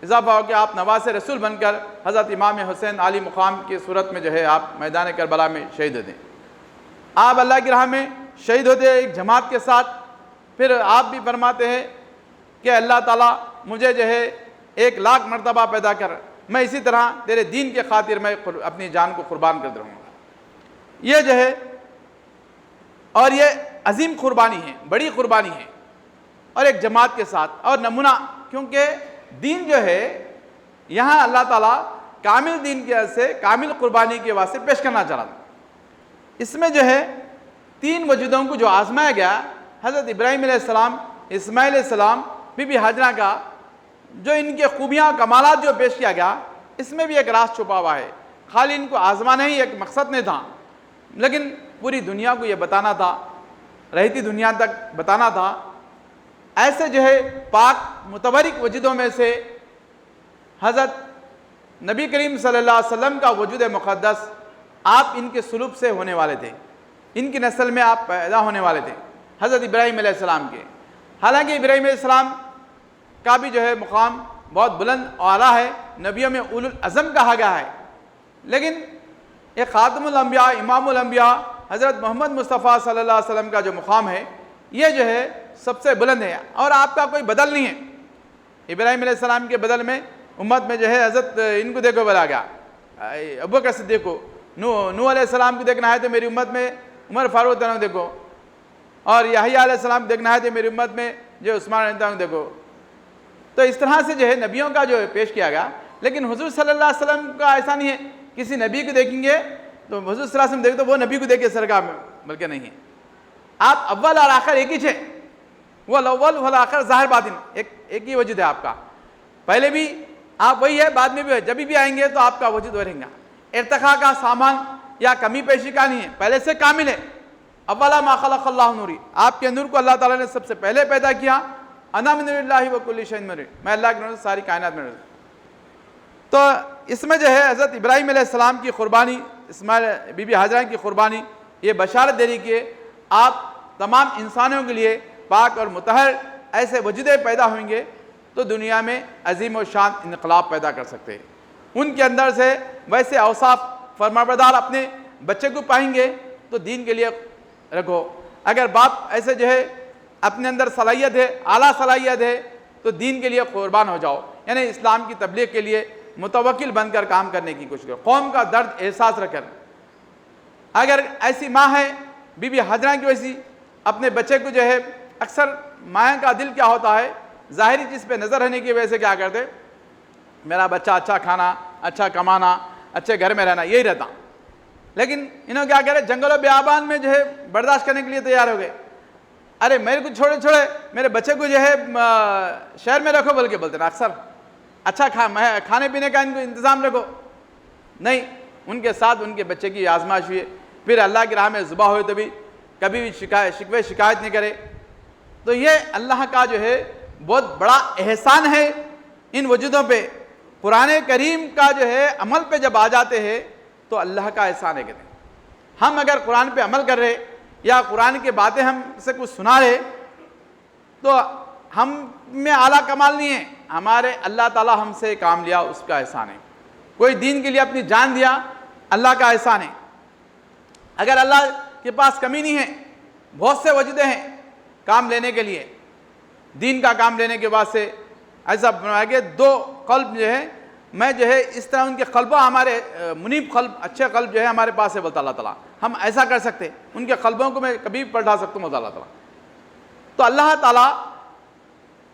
اضافہ ہو کہ آپ نواز رسول بن کر حضرت امام حسین عالی مقام کی صورت میں جو ہے آپ میدان کربلا میں شہید ہوتے ہیں۔ آپ اللہ کی راہ میں شہید ہوتے ہیں ایک جماعت کے ساتھ۔ پھر آپ بھی فرماتے ہیں کہ اللہ تعالیٰ مجھے جو ہے 1,00,000 مرتبہ پیدا کر، میں اسی طرح تیرے دین کے خاطر میں اپنی جان کو قربان کر رہوں گا۔ یہ جو ہے، اور یہ عظیم قربانی ہے، بڑی قربانی ہے، اور ایک جماعت کے ساتھ، اور نمونہ، کیونکہ دین جو ہے یہاں اللہ تعالیٰ کامل دین کے وجہ سے، کامل قربانی کے واسطے پیش کرنا چاہ رہا تھا۔ اس میں جو ہے 3 وجودوں کو جو آزمایا گیا، حضرت ابراہیم علیہ السلام، اسماعیل علیہ السلام، بی بی ہاجرہ کا جو ان کے خوبیاں کمالات جو پیش کیا گیا، اس میں بھی ایک راز چھپا ہوا ہے۔ خالی ان کو آزمانا ہی ایک مقصد نہیں تھا، لیکن پوری دنیا کو یہ بتانا تھا، رہتی دنیا تک بتانا تھا۔ ایسے جو ہے پاک متبرک وجودوں میں سے حضرت نبی کریم صلی اللہ علیہ وسلم کا وجود مقدس آپ ان کے سلوک سے ہونے والے تھے، ان کی نسل میں آپ پیدا ہونے والے تھے، حضرت ابراہیم علیہ السلام کے۔ حالانکہ ابراہیم علیہ السلام کا بھی جو ہے مقام بہت بلند اور اعلیٰ ہے، نبیوں میں اولو العزم کہا گیا ہے، لیکن ایک خاتم الانبیاء، امام الانبیاء حضرت محمد مصطفیٰ صلی اللہ علیہ وسلم کا جو مقام ہے یہ جو ہے سب سے بلند ہے، اور آپ کا کوئی بدل نہیں ہے۔ ابراہیم علیہ السلام کے بدل میں امت میں جو ہے حضرت ان کو دیکھو بلا گیا، ابو بکر صدیق کو، نوح علیہ السلام کو دیکھنا ہے تو میری امت میں عمر فاروق عنہ دیکھو، اور یحییٰ علیہ السلام کو دیکھنا ہے تو میری امت میں جو عثمان رضی اللہ عنہ دیکھو۔ تو اس طرح سے جو ہے نبیوں کا جو پیش کیا گیا، لیکن حضور صلی اللہ علیہ وسلم کا ایسا نہیں ہے کسی نبی کو دیکھیں گے تو حضور صلی اللہ علیہ وسلم دیکھیں تو وہ نبی کو دیکھے سرکار میں، بلکہ نہیں ہے۔ آپ اول اور آخر ایک ہی تھے، وہ الاول والآخر ظاہر باطن ایک ہی وجود ہے آپ کا، پہلے بھی آپ وہی ہے، بعد میں بھی ہے، جب بھی آئیں گے تو آپ کا وجود وہی رہے گا۔ ارتقاء کا سامان یا کمی پیشی کا نہیں ہے، پہلے سے کامل ہے۔ اولا ما خلق اللہ نوری، آپ کے نور کو اللہ تعالیٰ نے سب سے پہلے پیدا کیا۔ انا من نور اللہ وکل شیء نور، میں اللہ کے نور سے ساری کائنات میں نور۔ تو اس میں جو ہے حضرت ابراہیم علیہ السلام کی قربانی، اسماعیل بی بی ہاجرہ کی قربانی، یہ بشارت دے رہی کہ آپ تمام انسانوں کے لیے پاک اور مطہر ایسے وجودیں پیدا ہوئیں گے تو دنیا میں عظیم و شان انقلاب پیدا کر سکتے ہیں۔ ان کے اندر سے ویسے اوصاف فرمانبردار اپنے بچے کو پائیں گے تو دین کے لیے رکھو۔ اگر باپ ایسے جو ہے اپنے اندر صلاحیت ہے، اعلیٰ صلاحیت ہے تو دین کے لیے قربان ہو جاؤ، یعنی اسلام کی تبلیغ کے لیے متوکل بن کر کام کرنے کی کوشش کرو، قوم کا درد احساس رکھ کر۔ اگر ایسی ماں ہے بی بی ہاجرہ کی ویسی، اپنے بچے کو جو ہے اکثر ماں کا دل کیا ہوتا ہے، ظاہری چیز پہ نظر رہنے کی وجہ سے کیا کرتے، میرا بچہ اچھا کھانا، اچھا کمانا، اچھے گھر میں رہنا، یہی رہتا۔ لیکن انہوں کیا کرے، جنگل و بیابان میں جو ہے برداشت کرنے کے لیے تیار ہو گئے۔ ارے میرے کو چھوڑے میرے بچے کو جو ہے شہر میں رکھو، بلکہ بولتے نا اکثر اچھا کھانے پینے کا ان کو انتظام رکھو۔ نہیں، ان کے ساتھ ان کے بچے کی آزمائش ہوئی، پھر اللہ کی راہ میں ذبح ہوئے تو بھی کبھی بھی شکایت نہیں کرے۔ تو یہ اللہ کا جو ہے بہت بڑا احسان ہے ان وجودوں پہ۔ قرآن کریم کا جو ہے عمل پہ جب آ جاتے ہیں تو اللہ کا احسان ہے کہتے ہیں۔ ہم اگر قرآن پہ عمل کر رہے یا قرآن کی باتیں ہم سے کچھ سنا رہے تو ہم میں اعلیٰ کمال نہیں ہے، ہمارے اللہ تعالیٰ ہم سے کام لیا اس کا احسان ہے۔ کوئی دین کے لیے اپنی جان دیا، اللہ کا احسان ہے۔ اگر اللہ کے پاس کمی نہیں ہے، بہت سے وجودیں ہیں کام لینے کے لیے، دین کا کام لینے کے بعد سے ایسا بنایا کہ دو قلب جو ہے میں جو ہے اس طرح ان کے قلبوں، ہمارے منیب قلب، اچھے قلب جو ہے ہمارے پاس ہے، بولتا اللہ تعالیٰ ہم ایسا کر سکتے، ان کے قلبوں کو میں کبھی پلٹا سکتا ہوں، بولتا اللہ تعالیٰ۔ تو اللہ تعالیٰ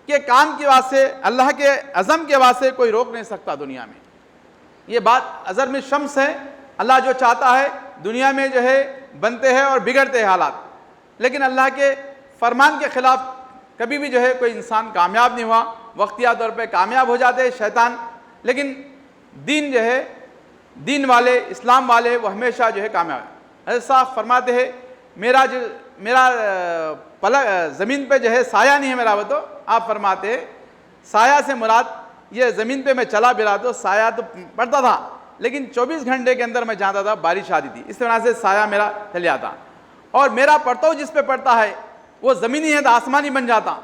کے کام کی واسطے، اللہ کے عزم کے واسطے کوئی روک نہیں سکتا دنیا میں۔ یہ بات ازر میں شمس ہے، اللہ جو چاہتا ہے دنیا میں جو ہے بنتے ہیں اور بگڑتے ہیں حالات، لیکن اللہ کے فرمان کے خلاف کبھی بھی جو ہے کوئی انسان کامیاب نہیں ہوا، وقتیہ طور پہ کامیاب ہو جاتے ہیں شیطان، لیکن دین جو ہے، دین والے، اسلام والے وہ ہمیشہ جو ہے کامیاب ہے۔ حضرت صاحب فرماتے ہیں میرا زمین پہ جو ہے سایہ نہیں ہے میرا، وہ تو آپ فرماتے ہیں سایہ سے مراد یہ زمین پہ میں چلا بھی رہا تو سایہ تو پڑتا تھا، لیکن 24 گھنٹے کے اندر میں جانتا تھا بارش آتی تھی، اس طرح سے سایہ میرا چل جاتا، اور میرا پرتو جس پہ پڑتا ہے وہ زمینی ہے تو آسمانی بن جاتا،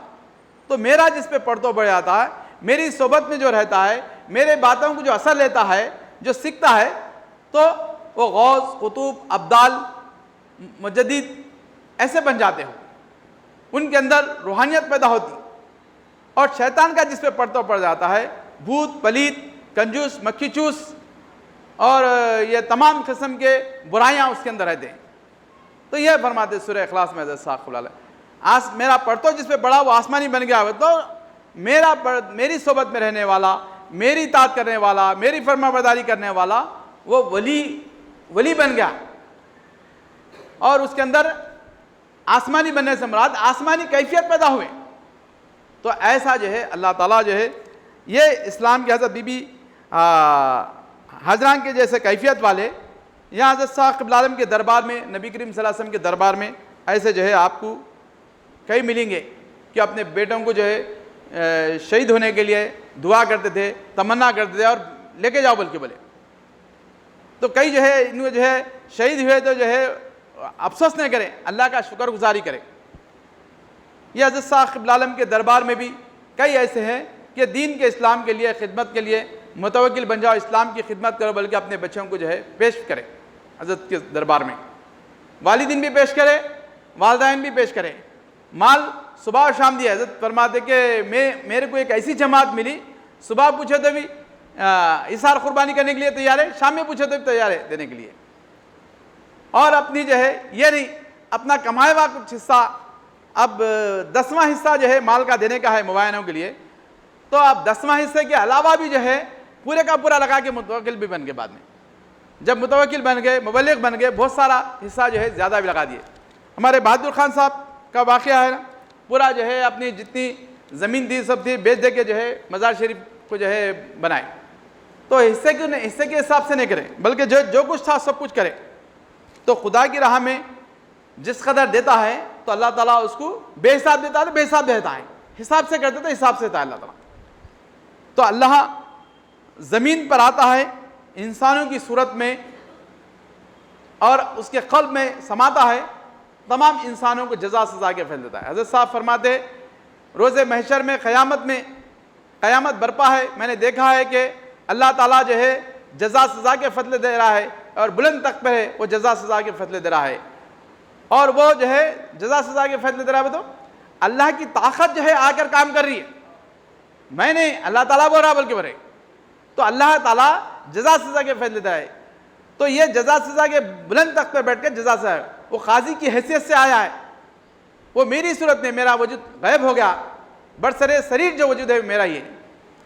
تو میرا جس پہ پرتو پڑ جاتا ہے، میری صحبت میں جو رہتا ہے، میرے باتوں کو جو اثر لیتا ہے، جو سیکھتا ہے، تو وہ غوث، قطب، ابدال، مجدد ایسے بن جاتے ہو، ان کے اندر روحانیت پیدا ہوتی۔ اور شیطان کا جس پہ پرتو پڑ جاتا ہے، بھوت، پلیت، کنجوس، مکھی چوس اور یہ تمام قسم کے برائیاں اس کے اندر رہتے ہیں۔ تو یہ فرماتے سورہ اخلاص میں حضرت ثاقب علیہ، میرا پرتو جس پہ پڑا وہ آسمانی بن گیا، تو میری صحبت میں رہنے والا، میری اطاعت کرنے والا، میری فرما برداری کرنے والا وہ ولی بن گیا، اور اس کے اندر آسمانی بننے سے مراد آسمانی کیفیت پیدا ہوئے۔ تو ایسا جو ہے اللہ تعالیٰ جو ہے یہ اسلام کی حضرت بی بی ہاجرہ کے جیسے کیفیت والے یہاں حضرت ثاقب عالم کے دربار میں، نبی کریم صلی اللہ علیہ وسلم کے دربار میں ایسے جو ہے آپ کو کئی ملیں گے کہ اپنے بیٹوں کو جو ہے شہید ہونے کے لیے دعا کرتے تھے، تمنا کرتے تھے اور لے کے جاؤ بلکہ بولے. تو کئی جو ہے ان کو جو ہے شہید ہوئے تو جو ہے افسوس نہیں کرے، اللہ کا شکر گزاری کرے. یہ حضرت صاحب عالم کے دربار میں بھی کئی ایسے ہیں کہ دین کے اسلام کے لیے خدمت کے لیے متوکل بن جاؤ، اسلام کی خدمت کرو، بلکہ اپنے بچوں کو جو ہے پیش کرے حضرت کے دربار میں. والدین بھی پیش کرے، والدین بھی پیش کرے. مال صبح و شام دیا. حضرت فرماتے کہ میرے کو ایک ایسی جماعت ملی، صبح پوچھے تو بھی اظہار قربانی کرنے کے لیے تیار ہے، شام میں پوچھے تو بھی تیار ہے دینے کے لیے. اور اپنی جو ہے یہ نہیں، اپنا کمایا ہوا کچھ حصہ، اب 10واں حصہ جو ہے مال کا دینے کا ہے مبینوں کے لیے، تو اب 10واں حصے کے علاوہ بھی جو ہے پورے کا پورا لگا کے متوکل بھی بن گئے. بعد میں جب متوکل بن گئے، مبلغ بن گئے، بہت سارا حصہ جو ہے زیادہ بھی لگا دیے. ہمارے بہادر خان صاحب کا واقعہ ہے نا، پورا جو ہے اپنی جتنی زمین تھی سب تھی بیچ دے کے جو ہے مزار شریف کو جو ہے بنائے. تو حصے کے حساب سے نہیں کرے، بلکہ جو کچھ تھا سب کچھ کرے. تو خدا کی راہ میں جس قدر دیتا ہے تو اللہ تعالیٰ اس کو بے حساب دیتا ہے، تو بے حساب دیتا ہے. حساب سے کرتے تو حساب سے دیتا ہے اللہ تعالیٰ. تو اللہ زمین پر آتا ہے انسانوں کی صورت میں اور اس کے قلب میں سماتا ہے، تمام انسانوں کو جزا سزا کے پھیل دیتا ہے. حضرت صاحب فرماتے روز محشر میں قیامت برپا ہے، میں نے دیکھا ہے کہ اللہ تعالیٰ جو ہے جزا سزا کے فتوے دے رہا ہے اور بلند تخت پہ ہے وہ جزا سزا کے فتوے دے رہا ہے. اور وہ جو ہے جزا سزا کے فتوے دے رہا ہے تو اللہ کی طاقت جو ہے آ کر کام کر رہی ہے. میں نے اللہ تعالیٰ بول رہا بلکہ برے، تو اللہ تعالیٰ جزا سزا کے فیصلے دیتا ہے. تو یہ جزا سزا کے بلند تخت پہ بیٹھ کے جزا سزا ہے. وہ قاضی کی حیثیت سے آیا ہے، وہ میری صورت میں میرا وجود غائب ہو گیا، برسر سریر جو وجود ہے میرا یہ.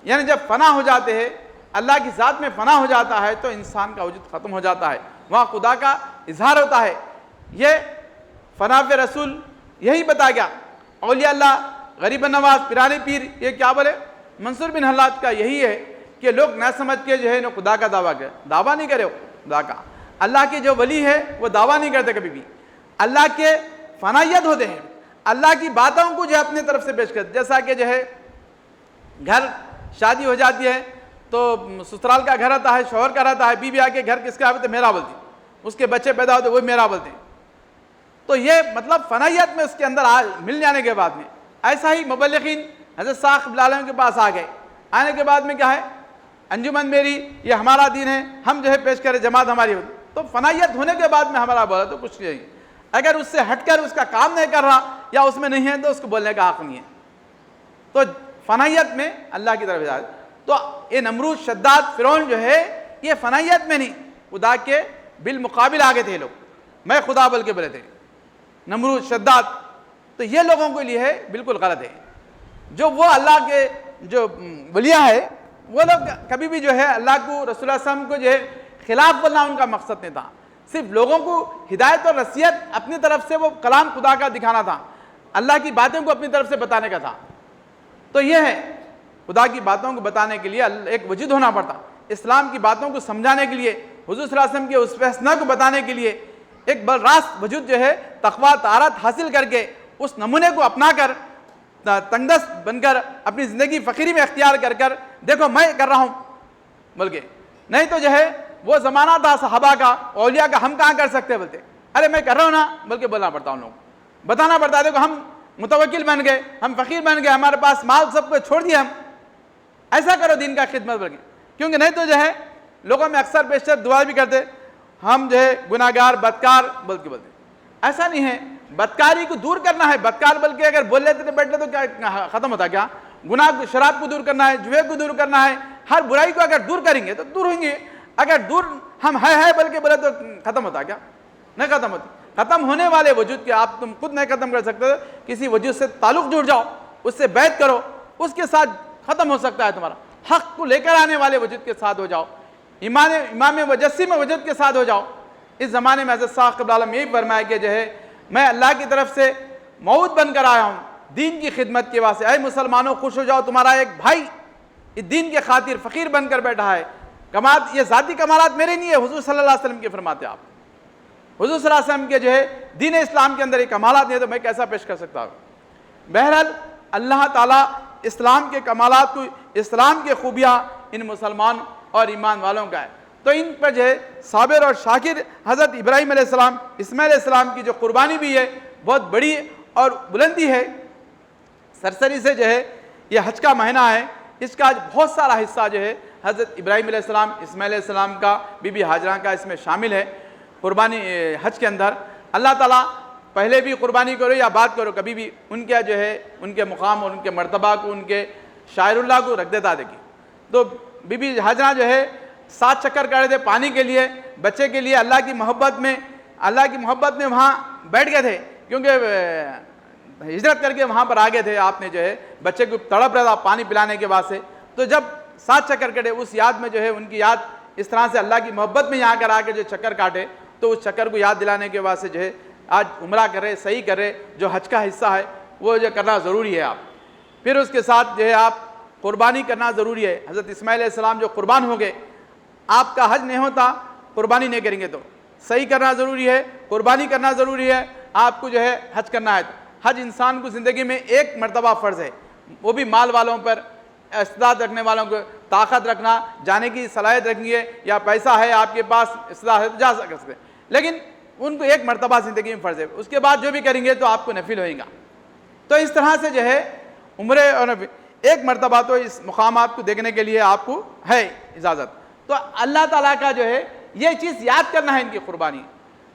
یعنی جب فنا ہو جاتے ہیں، اللہ کی ذات میں فنا ہو جاتا ہے تو انسان کا وجود ختم ہو جاتا ہے، وہاں خدا کا اظہار ہوتا ہے. یہ فنا پہ رسول یہی بتا گیا. اولیاء اللہ، غریب نواز، پیرانے پیر، یہ کیا بولے؟ منصور بن حلاد کا یہی ہے کہ لوگ نہ سمجھ کے جو ہے نا خدا کا دعویٰ کرے. دعویٰ نہیں کرے خدا کا. اللہ کے جو ولی ہے وہ دعویٰ نہیں کرتے کبھی بھی، اللہ کے فنائیت ہوتے ہیں، اللہ کی باتوں کو جو ہے اپنے طرف سے پیش کرتے. جیسا کہ جو ہے گھر شادی ہو جاتی ہے تو سسرال کا گھر آتا ہے، شوہر کا رہتا ہے، بیوی آ کے گھر کس کا آتے میرا بولتی، اس کے بچے پیدا ہوتے وہ میرا بولتے ہیں. تو یہ مطلب فنائیت میں اس کے اندر مل جانے کے بعد میں ایسا ہی مبلغین حضرت صاحب عالم کے پاس آ گئے. آنے کے بعد میں کیا ہے؟ انجمن میری، یہ ہمارا دین ہے، ہم جو ہے پیش کرے، جماعت ہماری ہوتی. تو فنائیت ہونے کے بعد میں ہمارا بولا تو کچھ نہیں. اگر اس سے ہٹ کر اس کا کام نہیں کر رہا یا اس میں نہیں ہے تو اس کو بولنے کا حق نہیں ہے. تو فنائیت میں اللہ کی طرف جائے. تو یہ نمرود، شداد، فرعون جو ہے یہ فنائیت میں نہیں، خدا کے بالمقابل آگے تھے لوگ. میں خدا بول کے بولے تھے نمرود، شداد. تو یہ لوگوں کے لیے ہے بالکل غلط ہے. جو وہ اللہ کے جو ولیاں ہے وہ لوگ کبھی بھی جو ہے اللہ کو، رسول اللہ صلی اللہ علیہ وسلم کو جو ہے خلاف بولنا ان کا مقصد نہیں تھا. صرف لوگوں کو ہدایت اور نصیحت اپنی طرف سے وہ کلام خدا کا دکھانا تھا، اللہ کی باتوں کو اپنی طرف سے بتانے کا تھا. تو یہ ہے خدا کی باتوں کو بتانے کے لیے ایک وجود ہونا پڑتا. اسلام کی باتوں کو سمجھانے کے لیے، حضور صلی اللہ علیہ وسلم کے اس فیصلہ کو بتانے کے لیے ایک براست وجود جو ہے تقویٰ طہارت حاصل کر کے اس نمونے کو اپنا کر تنگدست بن کر اپنی زندگی فقیری میں اختیار کر کر دیکھو میں کر رہا ہوں بلکہ. نہیں تو جو ہے وہ زمانہ تھا صحابہ کا، اولیاء کا، ہم کہاں کر سکتے بولتے ارے میں کر رہا ہوں نا، بلکہ بولنا پڑتا ان لوگوں کو، بتانا پڑتا ہے دیکھو ہم متوکل بن گئے، ہم فقیر بن گئے، ہمارے پاس مال سب کو چھوڑ دیا، ہم ایسا کرو دین کا خدمت بلکہ. کیونکہ نہیں تو جو ہے لوگوں میں اکثر بیشتر دعا بھی کرتے ہم جو ہے گناہگار بدکار بلکہ بولتے. ایسا نہیں ہے، بدکاری کو دور کرنا ہے. بدکار بلکہ اگر بول لیتے بیٹھ لے تو کیا ختم ہوتا؟ کیا گناہ، شراب کو دور کرنا ہے، جوے کو دور کرنا ہے، ہر برائی کو اگر دور کریں گے تو دور ہوئیں گے. اگر دور ہم ہے بلکہ بولے تو ختم ہوتا؟ کیا نہیں ختم ہوتی. ختم ہونے والے وجود کے آپ تم خود نہیں ختم کر سکتے. کسی وجود سے تعلق جڑ جاؤ، اس سے بیعت کرو، اس کے ساتھ ختم ہو سکتا ہے تمہارا. حق کو لے کر آنے والے وجود کے ساتھ ہو جاؤ، امام مجسم وجود کے ساتھ ہو جاؤ. اس زمانے میں حضرت صاحب عالم یہی فرمایا کہ جو ہے میں اللہ کی طرف سے موعود بن کر آیا ہوں دین کی خدمت کے واسطے. اے مسلمانوں خوش ہو جاؤ، تمہارا ایک بھائی اس دین کے خاطر فقیر بن کر بیٹھا ہے. کمالات، یہ ذاتی کمالات میرے نہیں ہے، حضور صلی اللہ علیہ وسلم کے فرماتے. آپ حضور صلی اللہ علیہ وسلم کے جو ہے دین اسلام کے اندر یہ کمالات نہیں ہے تو میں کیسا پیش کر سکتا ہوں. بہرحال اللہ تعالیٰ اسلام کے کمالات کو، اسلام کے خوبیاں ان مسلمان اور ایمان والوں کا ہے۔ تو ان پر جو ہے صابر اور شاکر حضرت ابراہیم علیہ السلام، اسماعیل علیہ السلام کی جو قربانی بھی ہے بہت بڑی اور بلندی ہے۔ سرسری سے جو ہے یہ حج کا مہینہ ہے، اس کا بہت سارا حصہ جو ہے حضرت ابراہیم علیہ السلام، اسماعیل علیہ السلام کا، بی بی ہاجرہ کا اس میں شامل ہے قربانی حج کے اندر۔ اللہ تعالیٰ پہلے بھی قربانی کرو یا بات کرو، کبھی بھی ان کا جو ہے ان کے مقام اور ان کے مرتبہ کو، ان کے شاعر اللہ کو رکھ دیتا دیکھیے۔ تو بی بی ہاجرہ جو ہے 7 چکر کر رہے تھے پانی کے لیے، بچے کے لیے، اللہ کی محبت میں وہاں بیٹھ گئے تھے، کیونکہ ہجرت کر کے وہاں پر آگے تھے۔ آپ نے جو ہے بچے کو تڑپ رہا تھا پانی پلانے کے واسطے، تو جب 7 چکر کٹے اس یاد میں جو ہے ان کی یاد اس طرح سے اللہ کی محبت میں یہاں کر آ کے جو چکر کاٹے، تو اس چکر کو یاد دلانے کے واسطے جو ہے آج عمرہ کر رہے، صحیح کر رہے، جو حج کا حصہ ہے وہ جو کرنا ضروری ہے آپ۔ پھر اس کے ساتھ جو ہے آپ قربانی کرنا ضروری ہے۔ حضرت اسماعیل علیہ السلام جو قربان ہو گئے، آپ کا حج نہیں ہوتا قربانی نہیں کریں گے، تو صحیح کرنا ضروری ہے، قربانی کرنا ضروری ہے، آپ کو جو ہے حج کرنا ہے۔ حج انسان کو زندگی میں ایک مرتبہ فرض ہے، وہ بھی مال والوں پر، استطاعت رکھنے والوں کو، طاقت رکھنا، جانے کی صلاحیت رکھنی ہے، یا پیسہ ہے آپ کے پاس، استطاعت ہے تو جا سکتے ہیں، لیکن ان کو ایک مرتبہ زندگی میں فرض ہے، اس کے بعد جو بھی کریں گے تو آپ کو نفل ہوئے گا۔ تو اس طرح سے جو ہے عمرے اور ایک مرتبہ تو اس مقامات کو دیکھنے کے لیے آپ کو ہے اجازت۔ تو اللہ تعالیٰ کا جو ہے یہ چیز یاد کرنا ہے، ان کی قربانی،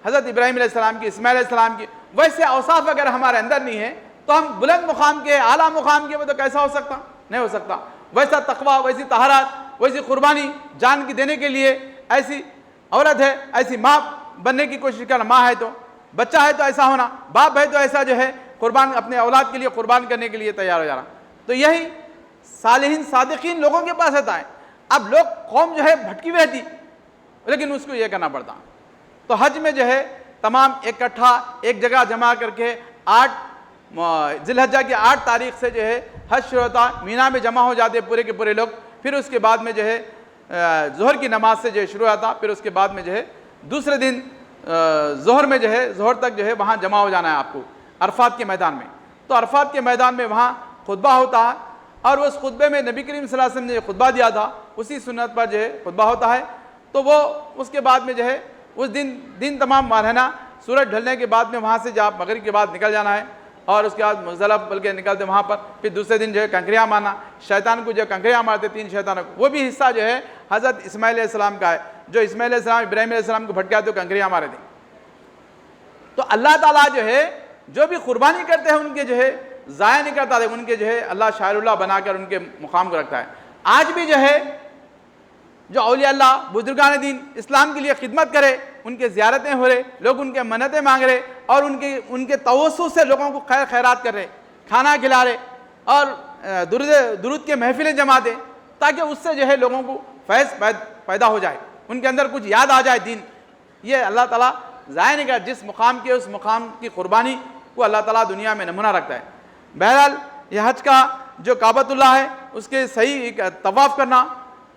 حضرت ابراہیم علیہ السلام کی، اسماعیل علیہ السلام کی۔ ویسے اوصاف اگر ہمارے اندر نہیں ہے تو ہم بلند مقام کے، اعلیٰ مقام کے، وہ تو کیسا ہو سکتا؟ نہیں ہو سکتا۔ ویسا تقویٰ، ویسی طہارت، ویسی قربانی جان کی دینے کے لیے، ایسی عورت ہے، ایسی ماں بننے کی کوشش کرنا، ماں ہے تو، بچہ ہے تو ایسا ہونا، باپ ہے تو ایسا جو ہے قربان اپنے اولاد کے لیے قربان کرنے کے لیے تیار ہو جانا۔ تو یہی صالحین صادقین لوگوں کے پاس ہوتا ہے۔ اب لوگ قوم جو ہے بھٹکی ہوئی تھی، لیکن اس کو یہ کرنا پڑتا۔ تو حج میں جو ہے تمام اکٹھا ایک جگہ جمع کر کے 8 ذی الحجہ کی 8 تاریخ سے جو ہے حج شروع ہوتا، مینا میں جمع ہو جاتے پورے کے پورے لوگ۔ پھر اس کے بعد میں جو ہے ظہر کی نماز سے جو ہے شروع ہوتا، پھر اس کے بعد میں جو ہے دوسرے دن ظہر میں جو ہے ظہر تک جو ہے وہاں جمع ہو جانا ہے آپ کو عرفات کے میدان میں۔ تو عرفات کے میدان میں وہاں خطبہ ہوتا ہے، اور اس خطبے میں نبی کریم صلی اللہ علیہ وسلم نے جو خطبہ دیا تھا اسی سنت پر جو ہے خطبہ ہوتا ہے۔ تو وہ اس کے بعد میں جو ہے اس دن تمام رہنا، سورج ڈھلنے کے بعد میں وہاں سے جب مغرب کے بعد نکل جانا ہے، اور اس کے بعد مزدلفہ بلکہ نکلتے وہاں پر، پھر دوسرے دن جو ہے کنکریاں مارنا، شیطان کو جو کنکریاں مارتے 3 شیطانوں کو، وہ بھی حصہ جو ہے حضرت اسماعیل علیہ السلام کا ہے، جو اسماعیل علیہ السلام ابراہیم علیہ السلام کو بھٹکا تو کنکریاں مارے تھے۔ تو اللہ تعالیٰ جو ہے جو بھی قربانی کرتے ہیں ان کے جو ہے ضائع نہیں کرتا ہے، ان کے جو ہے اللہ شاعر اللہ بنا کر ان کے مقام کو رکھتا ہے۔ آج بھی جو ہے جو اولیاء اللہ، بزرگان دین اسلام کے لیے خدمت کرے، ان کے زیارتیں ہو رہے، لوگ ان کے منتیں مانگ رہے، اور ان کے توسط سے لوگوں کو خیرات کر رہے، کھانا کھلا رہے، اور درود کے محفلیں جماتے، تاکہ اس سے جو ہے لوگوں کو فیض پیدا ہو جائے، ان کے اندر کچھ یاد آ جائے دین۔ یہ اللہ تعالیٰ ضائع نہیں کرتا، جس مقام کے اس مقام کی قربانی کو اللہ تعالیٰ دنیا میں نمونہ رکھتا ہے۔ بہرحال یہ حج کا جو کعبۃ اللہ ہے اس کے صحیح طواف کرنا،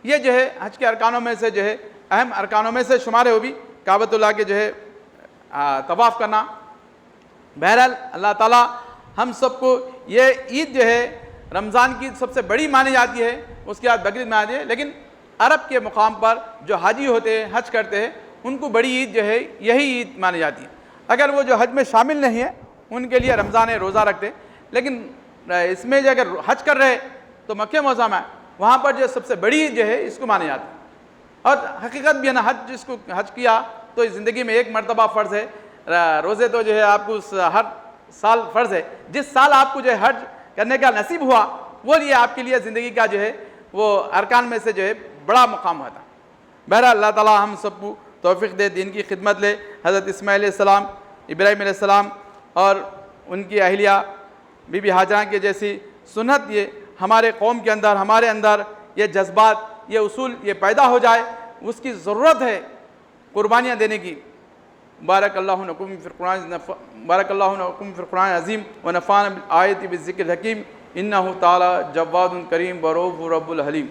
یہ جو ہے حج کے ارکانوں میں سے جو ہے اہم ارکانوں میں سے شمار ہے، وہ بھی کعبۃ اللہ کے جو ہے طواف کرنا۔ بہرحال اللہ تعالیٰ ہم سب کو یہ عید جو ہے رمضان کی سب سے بڑی مانی جاتی ہے، اس کے بعد بقرعید مانی جاتی ہے، لیکن عرب کے مقام پر جو حاجی ہوتے ہیں، حج کرتے ہیں، ان کو بڑی عید جو ہے یہی عید مانی جاتی ہے۔ اگر وہ جو حج میں شامل نہیں ہے ان کے لیے رمضان روزہ رکھتے، لیکن اس میں جو اگر حج کر رہے تو مکہ معظمہ ہے، وہاں پر جو سب سے بڑی عید جو ہے اس کو مانی جاتی ہے۔ اور حقیقت بھی ہے نا، حج جس کو حج کیا تو زندگی میں ایک مرتبہ فرض ہے، روزے تو جو ہے آپ کو ہر سال فرض ہے، جس سال آپ کو جو ہے حج کرنے کا نصیب ہوا وہ لیے آپ کے لیے زندگی کا جو ہے وہ ارکان میں سے جو ہے بڑا مقام ہوتا ہے۔ بہرحال اللہ تعالیٰ ہم سب کو توفیق دے، دین کی خدمت لے، حضرت اسماعیل علیہ السلام، ابراہیم علیہ السلام اور ان کی اہلیہ بی بی ہاجرہ کے جیسی سنت یہ ہمارے قوم کے اندر، ہمارے اندر یہ جذبات، یہ اصول یہ پیدا ہو جائے، اس کی ضرورت ہے قربانیاں دینے کی۔ بارک اللہ لکم فی القرآن العظیم ونفعنا بالآیات والذکر الحکیم انہ تعالی جواد کریم ورؤوف رب الحلیم۔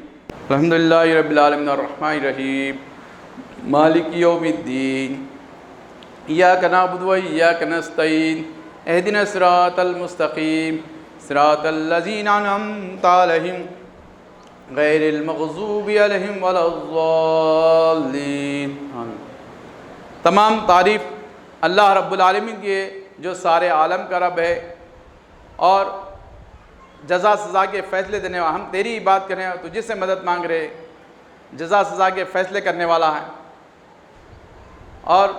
الحمدللہ رب العالمین الرحمن الرحیم مالک یوم الدین ایاک نعبد و ایاک نستعین اہدنا الصراط المستقیم صراط الذین انعمت علیہم غیر المغضوب علیہم ولا الضالین۔ آمین۔ تمام تعریف اللہ رب العالمین کی ہے جو سارے عالم کا رب ہے اور جزا سزا کے فیصلے دینے والا۔ ہم تیری بات کریں تو تجھ سے مدد مانگ رہے، جزا سزا کے فیصلے کرنے والا ہے اور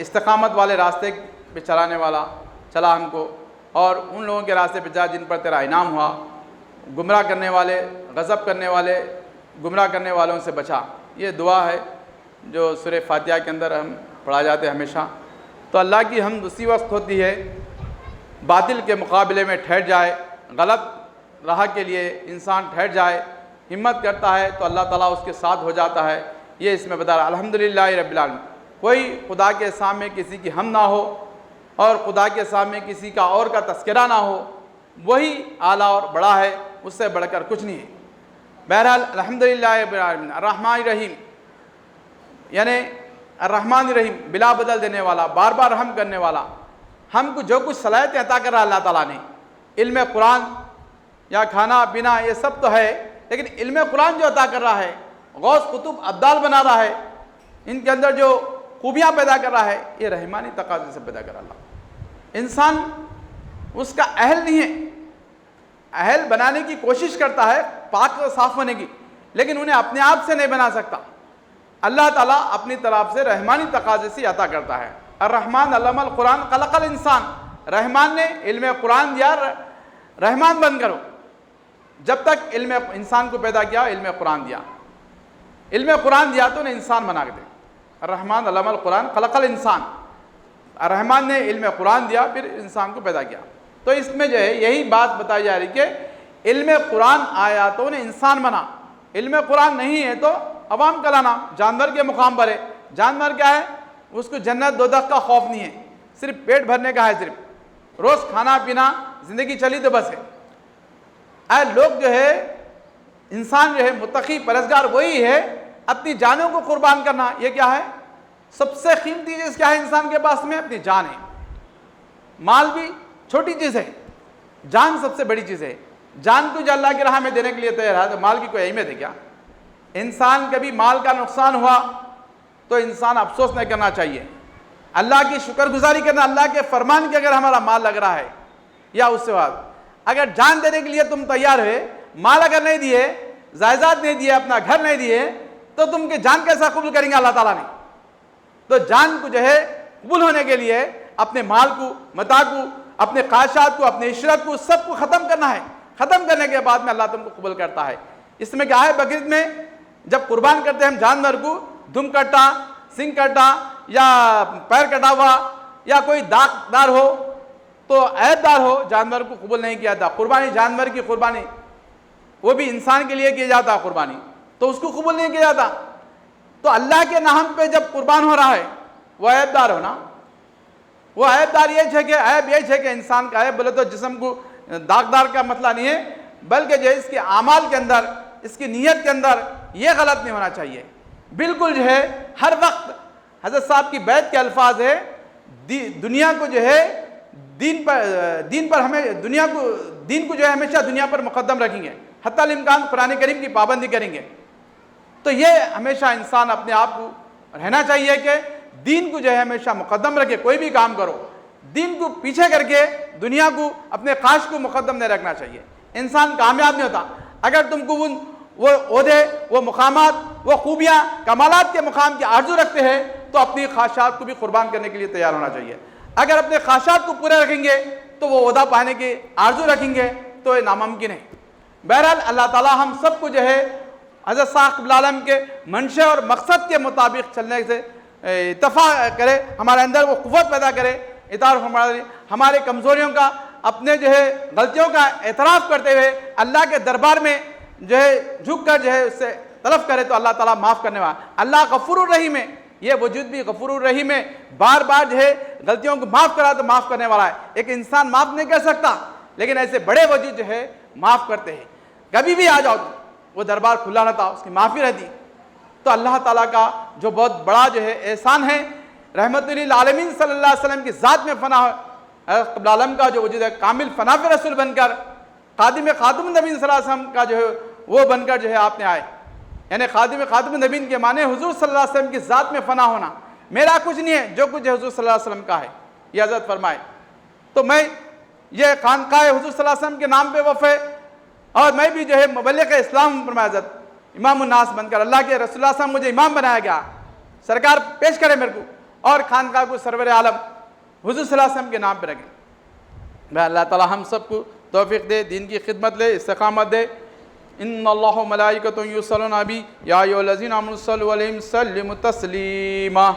استقامت والے راستے پہ چلانے والا چلا ہم کو، اور ان لوگوں کے راستے پہ جا جن پر تیرا انعام ہوا، گمراہ کرنے والے، غضب کرنے والے، گمراہ کرنے والوں سے بچا۔ یہ دعا ہے جو سورہ فاتحہ کے اندر ہم پڑھا جاتے ہیں ہمیشہ۔ تو اللہ کی حمد اسی وقت ہوتی ہے باطل کے مقابلے میں ٹھہر جائے، غلط راہ کے لیے انسان ٹھہر جائے، ہمت کرتا ہے تو اللہ تعالیٰ اس کے ساتھ ہو جاتا ہے۔ یہ اس میں بتا رہا الحمدللہ رب العالمین۔ کوئی خدا کے سامنے کسی کی حمد نہ ہو اور خدا کے سامنے کسی کا اور کا تذکرہ نہ ہو، وہی اعلیٰ اور بڑا ہے، اس سے بڑھ کر کچھ نہیں ہے۔ بہرحال الحمدللہ رب العالمین الرحمن الرحیم، یعنی الرحمن الرحیم بلا بدل دینے والا، بار بار رحم کرنے والا۔ ہم کو جو کچھ صلاحیتیں عطا کر رہا اللہ تعالیٰ نے، علم قرآن یا کھانا پینا یہ سب تو ہے، لیکن علم قرآن جو عطا کر رہا ہے، غوث قطب ابدال بنا رہا ہے، ان کے اندر جو خوبیاں پیدا کر رہا ہے، یہ رحمانی تقاضے سے پیدا کر رہا اللہ۔ انسان اس کا اہل نہیں ہے، اہل بنانے کی کوشش کرتا ہے پاک و صاف ہونے کی، لیکن انہیں اپنے آپ سے نہیں بنا سکتا۔ اللہ تعالیٰ اپنی طرف سے رحمانی تقاضے سے عطا کرتا ہے۔ الرحمن علم القرآن خلق الانسان، رحمان نے علم قرآن دیا، رحمان بن کرو۔ جب تک علم انسان کو پیدا کیا، علم قرآن دیا، علم قرآن دیا تو انہیں انسان بنا کے دے۔ الرحمن علم القرآن خلق الانسان، الرحمن نے علم قرآن دیا پھر انسان کو پیدا کیا۔ تو اس میں جو ہے یہی بات بتائی جا رہی کہ علم قرآن آیا تو انہیں انسان بنا، علم قرآن نہیں ہے تو عوام کا لانا، جانور کے مقام پر ہے۔ جانور کیا ہے؟ اس کو جنت دوزخ کا خوف نہیں ہے، صرف پیٹ بھرنے کا ہے، صرف روز کھانا پینا، زندگی چلی تو بس ہے۔ اے لوگ جو ہے، انسان جو ہے متقی پرہیزگار وہی ہے اپنی جانوں کو قربان کرنا۔ یہ کیا ہے؟ سب سے قیمتی چیز کیا ہے انسان کے پاس میں؟ اپنی جان ہے۔ مال بھی چھوٹی چیز ہے، جان سب سے بڑی چیز ہے۔ جان کو جو اللہ کی راہ میں دینے کے لیے تیار ہے تو مال کی کوئی اہمیت ہے کیا؟ انسان کبھی مال کا نقصان ہوا تو انسان افسوس نہیں کرنا چاہیے، اللہ کی شکر گزاری کرنا، اللہ کے فرمان کے اگر ہمارا مال لگ رہا ہے یا اس سے بعد اگر جان دینے کے لیے تم تیار ہوئے، مال اگر نہیں دیے، جائیداد نہیں دیے، اپنا گھر نہیں دیے، تو تم کی جان کیسا قبول کریں گے اللہ تعالیٰ نے؟ تو جان کو جو ہے قبول ہونے کے لیے اپنے مال کو، متاع کو، اپنے خواہشات کو، اپنے عشرت کو، سب کو ختم کرنا ہے۔ ختم کرنے کے بعد میں اللہ تم کو قبول کرتا ہے۔ اس میں کیا ہے؟ بقرعید میں جب قربان کرتے ہیں ہم جانور کو، دم کٹا، سنگ کٹا یا پیر کٹا ہوا یا کوئی داغ دار ہو تو عیب دار ہو، جانور کو قبول نہیں کیا جاتا۔ قربانی، جانور کی قربانی وہ بھی انسان کے لیے کیا جاتا قربانی، تو اس کو قبول نہیں کیا جاتا۔ تو اللہ کے نام پہ جب قربان ہو رہا ہے وہ عیب دار ہونا، وہ عیب دار یہ ہے کہ عیب یہ ہے کہ انسان کا عیب بولے تو جسم کو داغدار کا مسئلہ نہیں ہے، بلکہ جو ہے اس کے اعمال کے اندر، اس کی نیت کے اندر یہ غلط نہیں ہونا چاہیے۔ بالکل جو ہے ہر وقت حضرت صاحب کی بیعت کے الفاظ ہے، دنیا کو جو ہے دین پر ہمیں دین کو جو ہے ہمیشہ دنیا پر مقدم رکھیں گے، حتی الامکان قرآن کریم کی پابندی کریں گے۔ تو یہ ہمیشہ انسان اپنے آپ کو رہنا چاہیے کہ دین کو جو ہے ہمیشہ مقدم رکھے، کوئی بھی کام کرو دین کو پیچھے کر کے دنیا کو، اپنے خواہش کو مقدم نہیں رکھنا چاہیے۔ انسان کامیاب نہیں ہوتا۔ اگر تم کو وہ عہدے، وہ مقامات، وہ خوبیاں، کمالات کے مقام کی آرزو رکھتے ہیں تو اپنی خواہشات کو بھی قربان کرنے کے لیے تیار ہونا چاہیے۔ اگر اپنے خواہشات کو پورے رکھیں گے تو وہ عہدہ پانے کی آرزو رکھیں گے تو یہ ناممکن ہے۔ بہرحال اللہ تعالیٰ ہم سب کو جو ہے حضرت صاحب العالم کے منشے اور مقصد کے مطابق چلنے سے اتفاق کرے، ہمارے اندر وہ قوت پیدا کرے، ہمارے کمزوریوں کا، اپنے جو ہے غلطیوں کا اعتراف کرتے ہوئے اللہ کے دربار میں جو ہے جھک کر جو ہے اس سے طلب کرے تو اللہ تعالیٰ معاف کرنے والا۔ اللہ غفور الرحیم ہے، یہ وجود بھی غفور الرحیم ہے، بار بار جو ہے غلطیوں کو معاف کرا تو معاف کرنے والا ہے۔ ایک انسان معاف نہیں کر سکتا، لیکن ایسے بڑے وجود جو ہے معاف کرتے ہیں۔ کبھی بھی آ جاؤ وہ دربار کھلا رہتا، اس کی معافی رہتی۔ تو اللہ تعالیٰ کا جو بہت بڑا جو ہے احسان ہے، رحمت للعالمین صلی اللہ علیہ وسلم کی ذات میں فنا قبل عالم کا جو وجود ہے کامل فنا پہ رسول بن کر خادم النبی صلی اللہ علیہ وسلم کا جو ہے وہ بن کر جو ہے آپ نے آئے. یعنی خادم النبی کے معنی حضور صلی اللہ علیہ وسلم کی ذات میں فنا ہونا. میرا کچھ نہیں ہے، جو کچھ ہے حضور صلی اللہ علیہ وسلم کا ہے، یہ حضرت فرمائے. تو میں یہ خانقاہ حضور صلی اللہ علیہ وسلم کے نام پہ وقف ہے، اور میں بھی جو ہے مبلغ اسلام فرمایا حضرت امام الناس بن کر اللہ کے رسول اللہ صلی اللہ علیہ وسلم مجھے امام بنایا گیا. سرکار پیش کرے میرے کو، اور خانقاہ کو سرور عالم حضور صلی اللہ علیہ وسلم کے نام پہ رکھیں. میں اللہ تعالی ہم سب کو توفیق دے، دین کی خدمت لے، استقامت دے. ان اللہ و ملائکۃ یصلون علی یا ایھا الذین آمنوا صلوا علیہ وسلموا تسلیما.